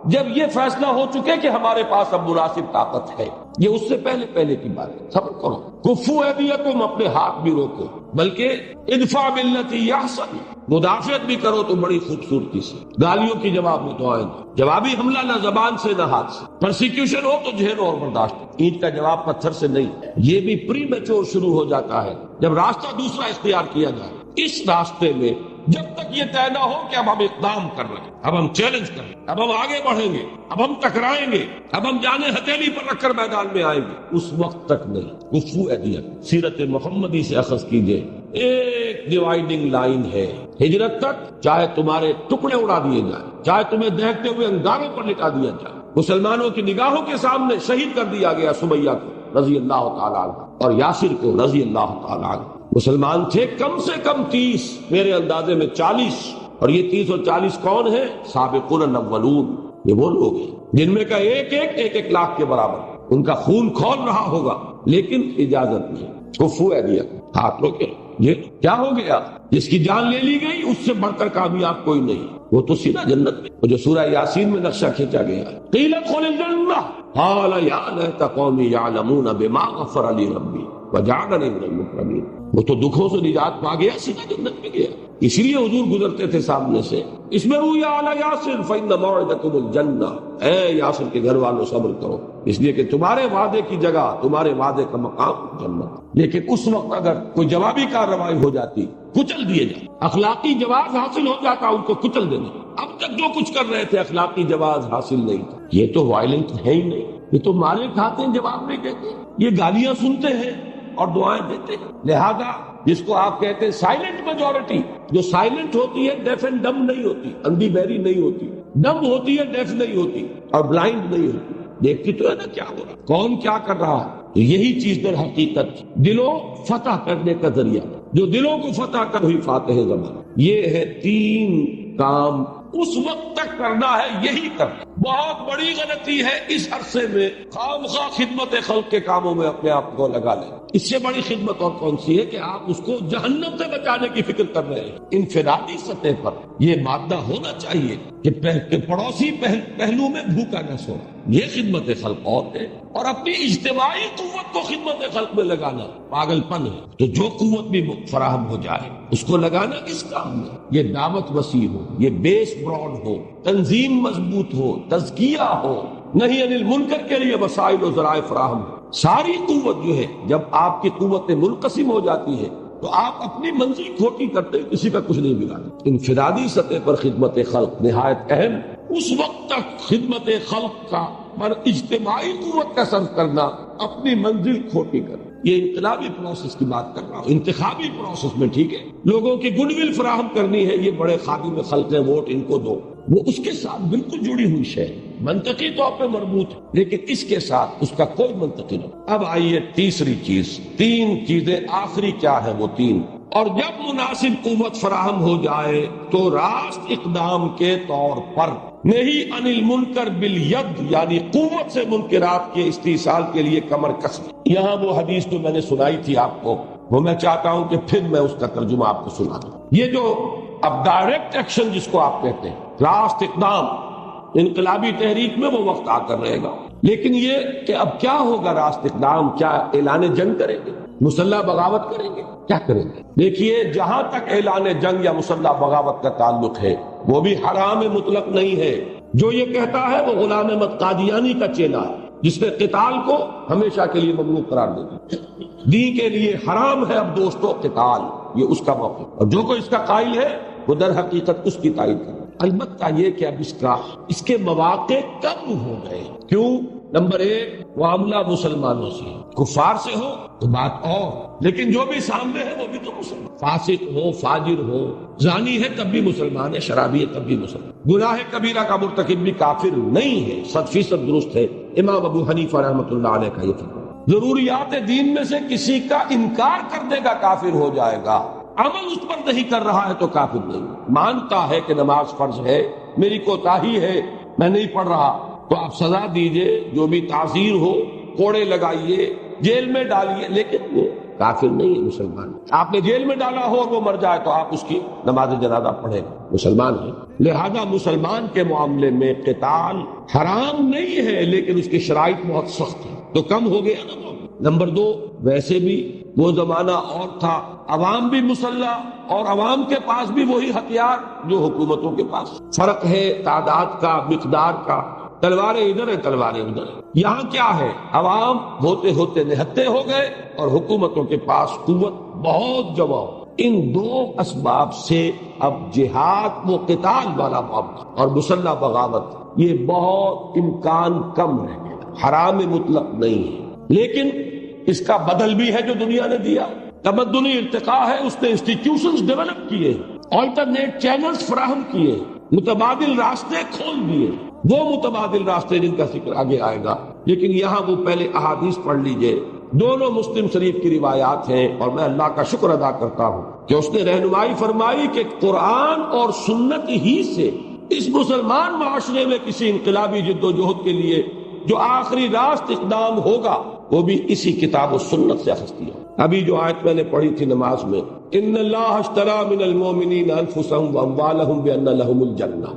جب یہ فیصلہ ہو چکے کہ ہمارے پاس اب مناسب طاقت ہے، یہ اس سے پہلے کی بات ہے۔ صبر کرو، کفو ایدیکم، اپنے ہاتھ بھی روکو، بلکہ ادفع باللتی احسن، مدافعت بھی کرو تو بڑی خوبصورتی سے، گالیوں کی جواب میں دعائیں دو، جوابی حملہ نہ زبان سے نہ ہاتھ سے، پرسیکیوشن ہو تو جھیلو اور برداشت، اینٹ کا جواب پتھر سے نہیں۔ یہ بھی پری میچور شروع ہو جاتا ہے جب راستہ دوسرا اختیار کیا جائے۔ اس راستے میں جب تک یہ طے نہ ہو کہ اب ہم اقدام کر رہے ہیں، اب ہم چیلنج کر رہے ہیں، اب ہم آگے بڑھیں گے، اب ہم ٹکرائیں گے، اب ہم جانے ہتھیلی پر رکھ کر میدان میں آئیں گے، اس وقت تک نہیں۔ کفو ایدیکم، سیرت محمدی سے اخذ کیجئے، ایک ڈیوائیڈنگ لائن ہے ہجرت تک، چاہے تمہارے ٹکڑے اڑا دیے جائیں، چاہے تمہیں دیکھتے ہوئے انگاروں پر لٹا دیا جائے۔ مسلمانوں کی نگاہوں کے سامنے شہید کر دیا گیا سمیہ کو رضی اللہ تعالیٰ عنہ اور یاسر کو رضی اللہ تعالیٰ عنہ۔ مسلمان تھے کم سے کم 30، میرے اندازے میں 40، اور یہ 30 اور 40 کون ہیں؟ سابقون الاولون، یہ وہ لوگ ہیں جن میں کا ایک لاکھ کے برابر ان کا خون کھول رہا ہوگا، لیکن اجازت نہیں۔ کفو ایدیکم، ہاتھ روکے۔ یہ کیا ہو گیا؟ جس کی جان لے لی گئی اس سے بڑھ کر کامیاب کوئی نہیں، وہ تو سیدھا جنت میں۔ وہ جو سورہ یاسین میں نقشہ کھینچا گیا، قیل ادخل الجنہ قال یا لیت قومی یعلمون بما غفر لی ربی وجعلنی من المکرمین۔ وہ تو دکھوں سے نجات پا گیا، سیدھا جنت میں گیا۔ اسی لیے حضور گزرتے تھے سامنے سے، اس میں رویا علی یاسر فإن موعدکم الجنہ، اے یاسر کے گھر والوں صبر کرو، اس لیے کہ تمہارے وعدے کی جگہ، تمہارے وعدے کا مقام جنت۔ لیکن اس وقت اگر کوئی جوابی کارروائی ہو جاتی، کچل دیے جائے، اخلاقی جواز حاصل ہو جاتا، ان کو کچل دینا۔ اب تک جو کچھ کر رہے تھے اخلاقی جواز حاصل نہیں تھا۔ یہ تو وائلنٹ ہے ہی نہیں، یہ تو مارے کھاتے ہیں، جواب نہیں دیتے، یہ گالیاں سنتے ہیں اور دعائیں دیتے ہیں۔ لہذا جس کو آپ کہتے ہیں سائلنٹ میجورٹی، جو سائلنٹ ہوتی ہے ڈیف اینڈ ڈم نہیں ہوتی، اندھی بہری نہیں ہوتی، ڈم ہوتی ہے ڈیف نہیں ہوتی، اور بلائنڈ نہیں ہوتی، دیکھتی تو ہے نا کیا ہو رہا، کون کیا کر رہا ہے۔ تو یہی چیز در حقیقت دلوں فتح کرنے کا ذریعہ، جو دلوں کو فتح کر ہوئی فاتح زمان۔ یہ ہے 3 کام اس وقت تک کرنا ہے، یہی کرنا۔ بہت بڑی غلطی ہے اس عرصے میں خام خواہ خدمت خلق کے کاموں میں اپنے آپ کو لگا لیں۔ اس سے بڑی خدمت اور کون سی ہے کہ آپ اس کو جہنم سے بچانے کی فکر کر رہے ہیں۔ انفرادی سطح پر یہ مادہ ہونا چاہیے کہ پڑوسی پہلو میں بھوکا نہ سو، یہ خدمت خلق اور ہے۔ اور اپنی اجتماعی قوت کو خدمت خلق میں لگانا پاگل پن ہے۔ تو جو قوت بھی فراہم ہو جائے اس کو لگانا کس کام میں؟ یہ دعوت وسیع ہو، یہ بیس براڈ ہو، تنظیم مضبوط ہو، تزکیہ ہو، نہیں انل منکر کے لیے وسائل و ذرائع فراہم ہو۔ ساری قوت جو ہے، جب آپ کی قوتیں منقسم ہو جاتی ہے تو آپ اپنی منزل کھوٹی کرتے، کسی کا کچھ نہیں بگاڑتے۔ انفرادی سطح پر خدمت خلق نہایت اہم۔ اس وقت تک خدمت خلق کا پر اجتماعی قوت کا صرف کرنا، اپنی منزل کھوٹی کرنا۔ یہ انقلابی پروسیس کی بات کر رہا ہوں، انتخابی پروسیس میں، ٹھیک ہے، لوگوں کی گڈ ول فراہم کرنی ہے، یہ بڑے خادم خلق ہیں، ووٹ ان کو دو، وہ اس کے ساتھ بالکل جڑی ہوئی شے، منطقی طور پہ مربوط ہے، لیکن اس کے ساتھ اس کا کوئی منطقی نہیں۔ اب آئیے تیسری چیز، 3 چیزیں آخری کیا ہے وہ 3۔ اور جب مناسب قوت فراہم ہو جائے تو راست اقدام کے طور پر نہیں انل منکر بالید، یعنی قوت سے منکرات کے استیصال کے لیے کمر کسی۔ یہاں وہ حدیث جو میں نے سنائی تھی آپ کو، وہ میں چاہتا ہوں کہ پھر میں اس کا ترجمہ آپ کو سنا دوں۔ یہ جو اب ڈائریکٹ ایکشن جس کو آپ کہتے ہیں، راست اقدام، انقلابی تحریک میں وہ وقت آ کر رہے گا، لیکن یہ کہ اب کیا ہوگا راست اقدام؟ کیا اعلان جنگ کریں گے؟ مسلح بغاوت کریں گے؟ کیا کریں گے؟ دیکھیے، جہاں تک اعلان جنگ یا مسلح بغاوت کا تعلق ہے وہ بھی حرام مطلق نہیں ہے۔ جو یہ کہتا ہے وہ غلام احمد قادیانی کا چیلا ہے، جس نے قتال کو ہمیشہ کے لیے ممنوع قرار دے دیا۔ دین کے لیے حرام ہے اب دوستو قتال، یہ اس کا موقف، اور جو کوئی اس کا قائل ہے وہ در حقیقت اس کی تائید کرے۔ البتہ یہ کہ اب اس کے مواقع کم ہو گئے۔ کیوں؟ نمبر 1، معاملہ مسلمانوں سے، کفار سے ہو تو بات اور، لیکن جو بھی سامنے ہے وہ بھی تو مسلمان، فاسق ہو، فاجر ہو، زانی ہے تب بھی مسلمان ہے، شرابی ہے تب بھی مسلمان، گناہ کبیرہ کا مرتکب بھی کافر نہیں ہے، 100% درست ہے امام ابو حنیفہ رحمۃ اللہ علیہ کا یہ فتویٰ۔ ضروریات دین میں سے کسی کا انکار کر دے گا کافر ہو جائے گا، عمل اس پر نہیں کر رہا ہے تو کافر نہیں۔ مانتا ہے کہ نماز فرض ہے، میری کوتاہی ہے، میں نہیں پڑھ رہا، تو آپ سزا دیجئے، جو بھی تعزیر ہو، کوڑے لگائیے، جیل میں ڈالیے، لیکن وہ کافر نہیں ہے، مسلمان۔ آپ نے جیل میں ڈالا ہو اور وہ مر جائے تو آپ اس کی نماز جنازہ پڑھیں، مسلمان ہے۔ لہذا مسلمان کے معاملے میں قتال حرام نہیں ہے، لیکن اس کی شرائط بہت سخت ہے، تو کم ہو گیا نا۔ نمبر 2، ویسے بھی وہ زمانہ اور تھا، عوام بھی مسلح اور عوام کے پاس بھی وہی ہتھیار جو حکومتوں کے پاس۔ فرق ہے تعداد کا، مقدار کا، تلواریں ادھر ہیں تلواریں ادھر ہیں۔ یہاں کیا ہے، عوام ہوتے ہوتے نہتے ہو گئے اور حکومتوں کے پاس قوت بہت جمع ہو۔ ان دو اسباب سے اب جہاد و قتال والا معاملہ اور مسلح بغاوت یہ بہت امکان کم رہ گیا، حرام مطلق نہیں ہے، لیکن اس کا بدل بھی ہے جو دنیا نے دیا۔ تمدنی ارتقاء ہے، اس نے انسٹیٹیوشنز ڈیولپ کیے، آلٹرنیٹ چینلز فراہم کیے، متبادل راستے کھول دیے، وہ متبادل راستے جن کا ذکر آگے آئے گا۔ لیکن یہاں وہ پہلے احادیث پڑھ لیجئے، دونوں مسلم شریف کی روایات ہیں، اور میں اللہ کا شکر ادا کرتا ہوں کہ اس نے رہنمائی فرمائی کہ قرآن اور سنت ہی سے اس مسلمان معاشرے میں کسی انقلابی جد و جہد کے لیے جو آخری راست اقدام ہوگا وہ بھی اسی کتاب و سنت سے اخذ کیا۔ ابھی جو آیت میں نے پڑھی تھی نماز میں، ان اللہ اشتری من المؤمنین انفسهم واموالهم بان لهم الجنہ،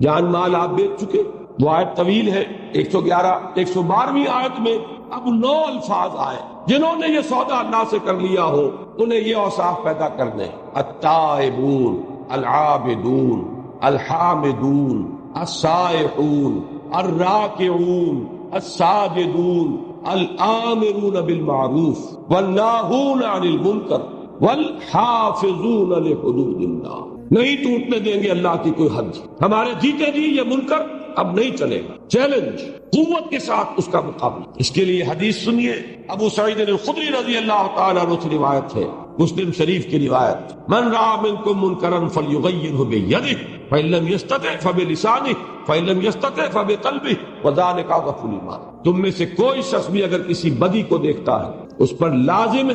جان مال آپ بیچ چکے۔ وہ آیت طویل ہے، 112ویں آیت میں اب 9 الفاظ آئے، جنہوں نے یہ سودا اللہ سے کر لیا ہو انہیں یہ اوصاف پیدا کرنے: التائبون، العابدون، الحامدون، السائحون، الراکعون، الساجدون، الآمرون بالمعروف والناہون عن المنکر والحافظون لحدود اللہ۔ نہیں ٹوٹنے دیں گے اللہ کی کوئی حد، ہمارے جیتے جی یہ منکر اب نہیں چلے گا۔ چیلنج، قوت کے ساتھ اس کا مقابلہ۔ اس کے لیے حدیث سنیے، ابو سعید الخدری رضی اللہ تعالیٰ عنہ سے روایت ہے، مسلم شریف کی روایت: من رأى منکم منکرا فلیغیرہ بیدہ فإن لم یستطع فبلسانہ فإن لم یستطع فبقلبہ وذلک اضعف الایمان۔ تم میں سے کوئی شخص بھی اگر کسی بدی کو دیکھتا ہے، اس پر لازم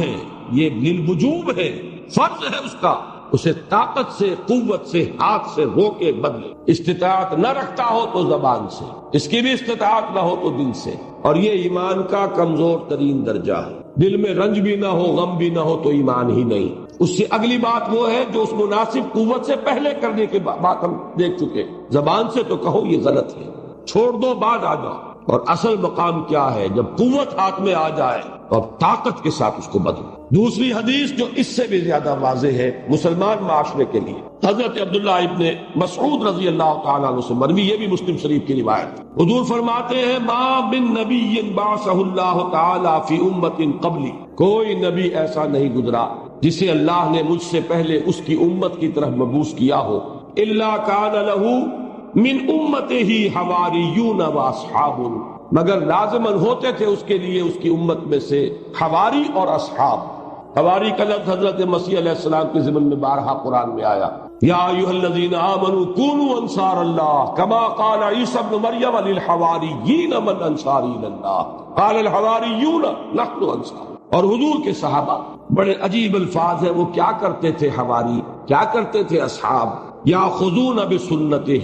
ہے یہ للوجوب ہے، فرض ہے اس کا، اسے طاقت سے، قوت سے، ہاتھ سے روکے بدلے۔ استطاعت نہ رکھتا ہو تو زبان سے، اس کی بھی استطاعت نہ ہو تو دل سے، اور یہ ایمان کا کمزور ترین درجہ ہے۔ دل میں رنج بھی نہ ہو، غم بھی نہ ہو تو ایمان ہی نہیں۔ اس سے اگلی بات وہ ہے جو اس مناسب قوت سے پہلے کرنے کے بات ہم دیکھ چکے، زبان سے تو کہو یہ غلط ہے، چھوڑ دو، بعد آ جاؤ۔ اور اصل مقام کیا ہے؟ جب قوت ہاتھ میں آ جائے اور طاقت کے ساتھ اس کو بدلو۔ دوسری حدیث جو اس سے بھی زیادہ واضح ہے مسلمان معاشرے کے لیے، حضرت عبداللہ ابن مسعود رضی اللہ تعالیٰ عنہ سے مروی، یہ بھی مسلم شریف کی روایت۔ حضور فرماتے ہیں: ما من نبی بعثہ اللہ تعالیٰ فی امت قبلی، کوئی نبی ایسا نہیں گزرا جسے اللہ نے مجھ سے پہلے اس کی امت کی طرف مبعوث کیا ہو، الا کان لہ من امتہ حواریون و اصحاب، مگر لازماً ہوتے تھے اس کے لیے اس کی امت میں سے حواری اور اصحاب۔ حواری کا لفظ حضرت مسیح علیہ السلام کے ضمن میں بارہا قرآن میں آیا: یا ایھا الذین آمنوا کونوا انصار اللہ کما قال عیسی ابن مریم للحواریین من انصاری الی اللہ قال الحواریون نحن انصار۔ اور حضور کے صحابہ، بڑے عجیب الفاظ ہیں، وہ کیا کرتے تھے؟ حواری کیا کرتے تھے؟ اصحاب یاخذون بسنتہ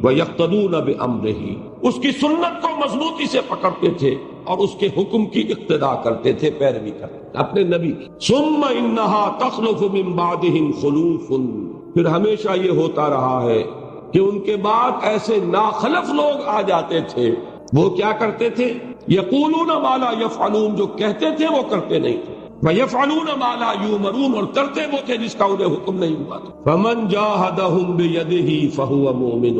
ویقتدون بامرہ، اس کی سنت کو مضبوطی سے پکڑتے تھے اور اس کے حکم کی اقتداء کرتے تھے، پیروی کرتے تھے اپنے نبی کی۔ ثم انہا تخلف من بعدہم خلوف، پھر ہمیشہ یہ ہوتا رہا ہے کہ ان کے بعد ایسے ناخلف لوگ آ جاتے تھے، وہ کیا کرتے تھے؟ یقولون ما لا یفعلون، جو کہتے تھے وہ کرتے نہیں تھے، وَيَفْعَلُونَ مَا لَا يُؤْمَرُونَ، اور کرتے وہ تھے جس کا انہیں حکم نہیں ہوا تھا۔ فَمَنْ جَاهَدَهُمْ بِيَدِهِ فَهُوَ مُؤْمِنٌ،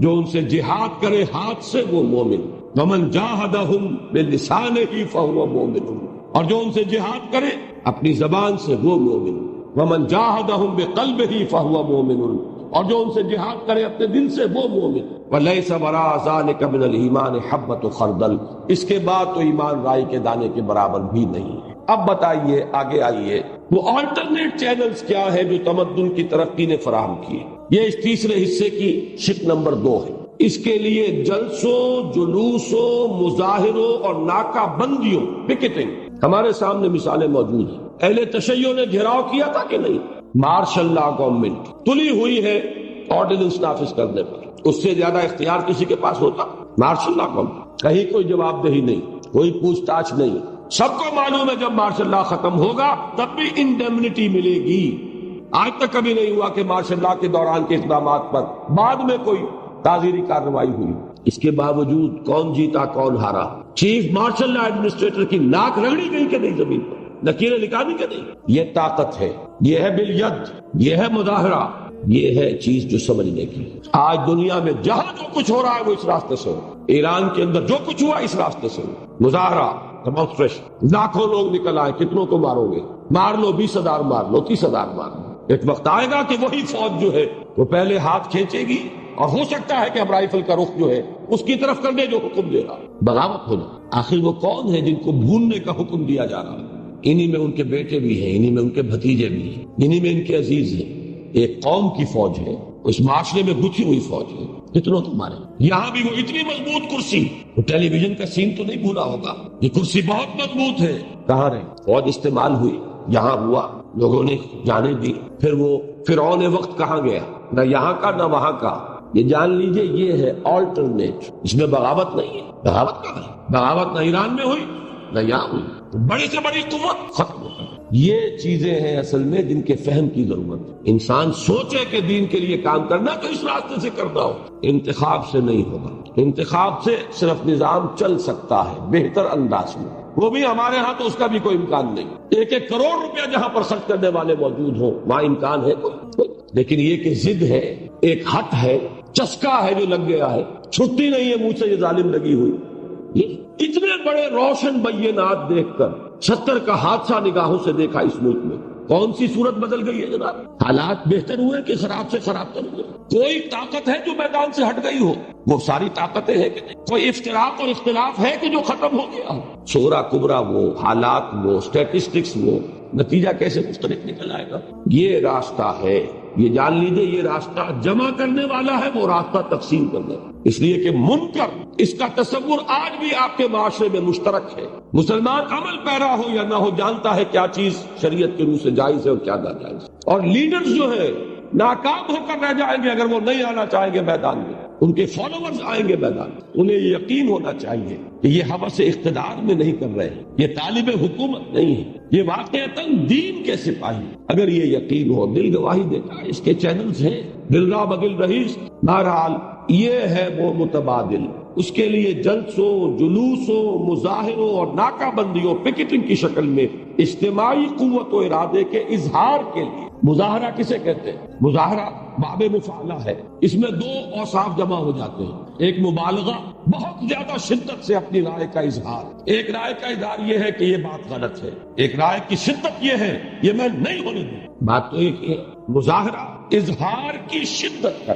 جو ان سے جہاد کرے ہاتھ سے وہ مومن۔ وَمَنْ جَاهَدَهُمْ بِلِسَانِهِ فَهُوَ مُؤْمِنٌ، اور جو ان سے جہاد کرے اپنی زبان سے وہ مومن۔ وَمَنْ جَاهَدَهُمْ بِقَلْبِهِ فَهُوَ مُؤْمِنٌ، اور جو ان سے جہاد کرے اپنے دل سے وہ مومن۔ وَلَيْسَ وَرَاءَ ذَلِكَ مِنَ الْإِيمَانِ حَبَّةُ خَرْدَلٍ، اس کے بعد تو ایمان رائی کے دانے کے برابر بھی نہیں ہے۔ اب بتائیے، آگے آئیے، وہ آلٹرنیٹ چینلز کیا ہے جو تمدن کی ترقی نے فراہم کیے؟ یہ اس تیسرے حصے کی شق نمبر 2 ہے۔ اس کے لیے جلسوں، جلوسوں، مظاہروں اور ناکہ بندیوں، پکٹنگ، ہمارے سامنے مثالیں موجود ہیں۔ اہل تشیع نے گھیراؤ کیا تھا کہ نہیں؟ مارشل لا گورنمنٹ تلی ہوئی ہے آرڈیننس نافذ کرنے پر، اس سے زیادہ اختیار کسی کے پاس ہوتا؟ مارشل لا گورنمنٹ، کہیں کوئی جواب دہی نہیں، کوئی پوچھ تاچھ نہیں۔ سب کو معلوم ہے جب مارشل لا ختم ہوگا تب بھی انڈیمنٹی ملے گی۔ آج تک کبھی نہیں ہوا کہ مارشل لا کے دوران کے اقدامات پر بعد میں کوئی تعزیری کارروائی ہوئی۔ اس کے باوجود کون جیتا کون ہارا؟ چیف مارشل لا ایڈمنسٹریٹر کی ناک رگڑی گئی کہ نہیں زمین پر؟ نکیریں نکالی کہ نہیں؟ یہ طاقت ہے، یہ ہے بالید، یہ ہے مظاہرہ، یہ ہے چیز جو سمجھنے کی۔ آج دنیا میں جہاں جو کچھ ہو رہا ہے وہ اس راستے سے ہو، ایران کے اندر جو کچھ ہوا اس راستے سے ہو، مظاہرہ، ڈیمانسٹریشن، لاکھوں لوگ نکل آئے، کتنوں کو مارو گے؟ مار لو، 20,000 مار لو، 30,000 مار لو، ایک وقت آئے گا کہ وہی فوج جو ہے وہ پہلے ہاتھ کھینچے گی، اور ہو سکتا ہے کہ اب رائفل کا رخ جو ہے اس کی طرف کرنے جو حکم دے رہا، بغاوت ہونا۔ آخر وہ کون ہے جن کو بھوننے کا حکم دیا جا رہا ہے؟ انہی میں ان کے بیٹے بھی ہیں، انہی میں ان کے بھتیجے بھی ہیں، انہی میں ان کے عزیز ہیں۔ ایک قوم کی فوج ہے، اس معاشرے میں گتھی ہوئی فوج ہے، کتنوں تمہارے یہاں بھی وہ اتنی مضبوط کرسی، وہ ٹیلی ویژن کا سین تو نہیں بھولا ہوگا، یہ کرسی بہت مضبوط ہے، کہاں رہے؟ فوج استعمال ہوئی، یہاں ہوا، لوگوں نے جانیں دی، پھر وہ فرعون وقت کہاں گیا؟ نہ یہاں کا نہ وہاں کا۔ یہ جان لیجئے یہ ہے آلٹرنیٹ، اس میں بغاوت نہیں ہے۔ بغاوت کہاں ہے؟ بغاوت نہ ایران میں ہوئی نہ یہاں ہوئی، بڑی سے بڑی قوت ختم ہو گئی۔ یہ چیزیں ہیں اصل میں جن کے فہم کی ضرورت ہے۔ انسان سوچے کہ دین کے لیے کام کرنا تو اس راستے سے کرنا ہو، انتخاب سے نہیں ہوگا۔ انتخاب سے صرف نظام چل سکتا ہے بہتر انداز میں، وہ بھی ہمارے ہاں تو اس کا بھی کوئی امکان نہیں۔ 1-1 کروڑ روپیہ جہاں پر خرچ کرنے والے موجود ہوں وہاں امکان ہے کوئی، لیکن یہ کہ ضد ہے، ایک ہٹ ہے، چسکا ہے جو لگ گیا ہے، چھٹی نہیں ہے منہ سے یہ ظالم لگی ہوئی۔ یہ اتنے بڑے روشن بینات دیکھ کر 70 کا حادثہ نگاہوں سے دیکھا اس ملک میں، کون سی صورت بدل گئی ہے جناب؟ حالات بہتر ہوئے کہ خراب سے خراب تر ہوئے؟ کوئی طاقت ہے جو میدان سے ہٹ گئی ہو؟ وہ ساری طاقتیں ہیں کہ نہیں؟ کوئی افتراق اور اختلاف ہے کہ جو ختم ہو گیا ہو؟ صغرا کبرا وہ، حالات وہ، سٹیٹسٹکس وہ، نتیجہ کیسے مختلف نکل آئے گا؟ یہ راستہ ہے، یہ جان لیجئے، یہ راستہ جمع کرنے والا ہے، وہ راستہ تقسیم کرنے والا۔ اس لیے کہ منکر، اس کا تصور آج بھی آپ کے معاشرے میں مشترک ہے۔ مسلمان عمل پیرا ہو یا نہ ہو جانتا ہے کیا چیز شریعت کے روح سے جائز ہے اور کیا ناجائز ہے، اور لیڈرز جو ہے ناکام ہو کر رہ جائیں گے اگر وہ نہیں آنا چاہیں گے میدان میں، ان کے فالوورز آئیں گے میدان میں۔ انہیں یہ یقین ہونا چاہیے کہ یہ ہوس اقتدار میں نہیں کر رہے ہیں، یہ طالب حکومت نہیں ہے، یہ واقعتاً دین کے سپاہی۔ اگر یہ یقین ہو، دل گواہی دیتا ہے، اس کے چینلز ہیں، دلرا بگل رئیس، بہرحال یہ ہے وہ متبادل۔ اس کے لیے جلسوں، جلوسوں، مظاہروں اور ناکہ بندیوں، پکٹنگ کی شکل میں اجتماعی قوت و ارادے کے اظہار کے لیے۔ مظاہرہ کسے کہتے ہیں؟ مظاہرہ باب مفعلہ ہے، اس میں 2 اوصاف جمع ہو جاتے ہیں، ایک مبالغہ، بہت زیادہ شدت سے اپنی رائے کا اظہار، ایک رائے کا اظہار یہ ہے کہ یہ بات غلط ہے، ایک رائے کی شدت یہ ہے یہ میں نہیں ہونے دوں۔ بات تو ایک ہے، مظاہرہ اظہار کی شدت کا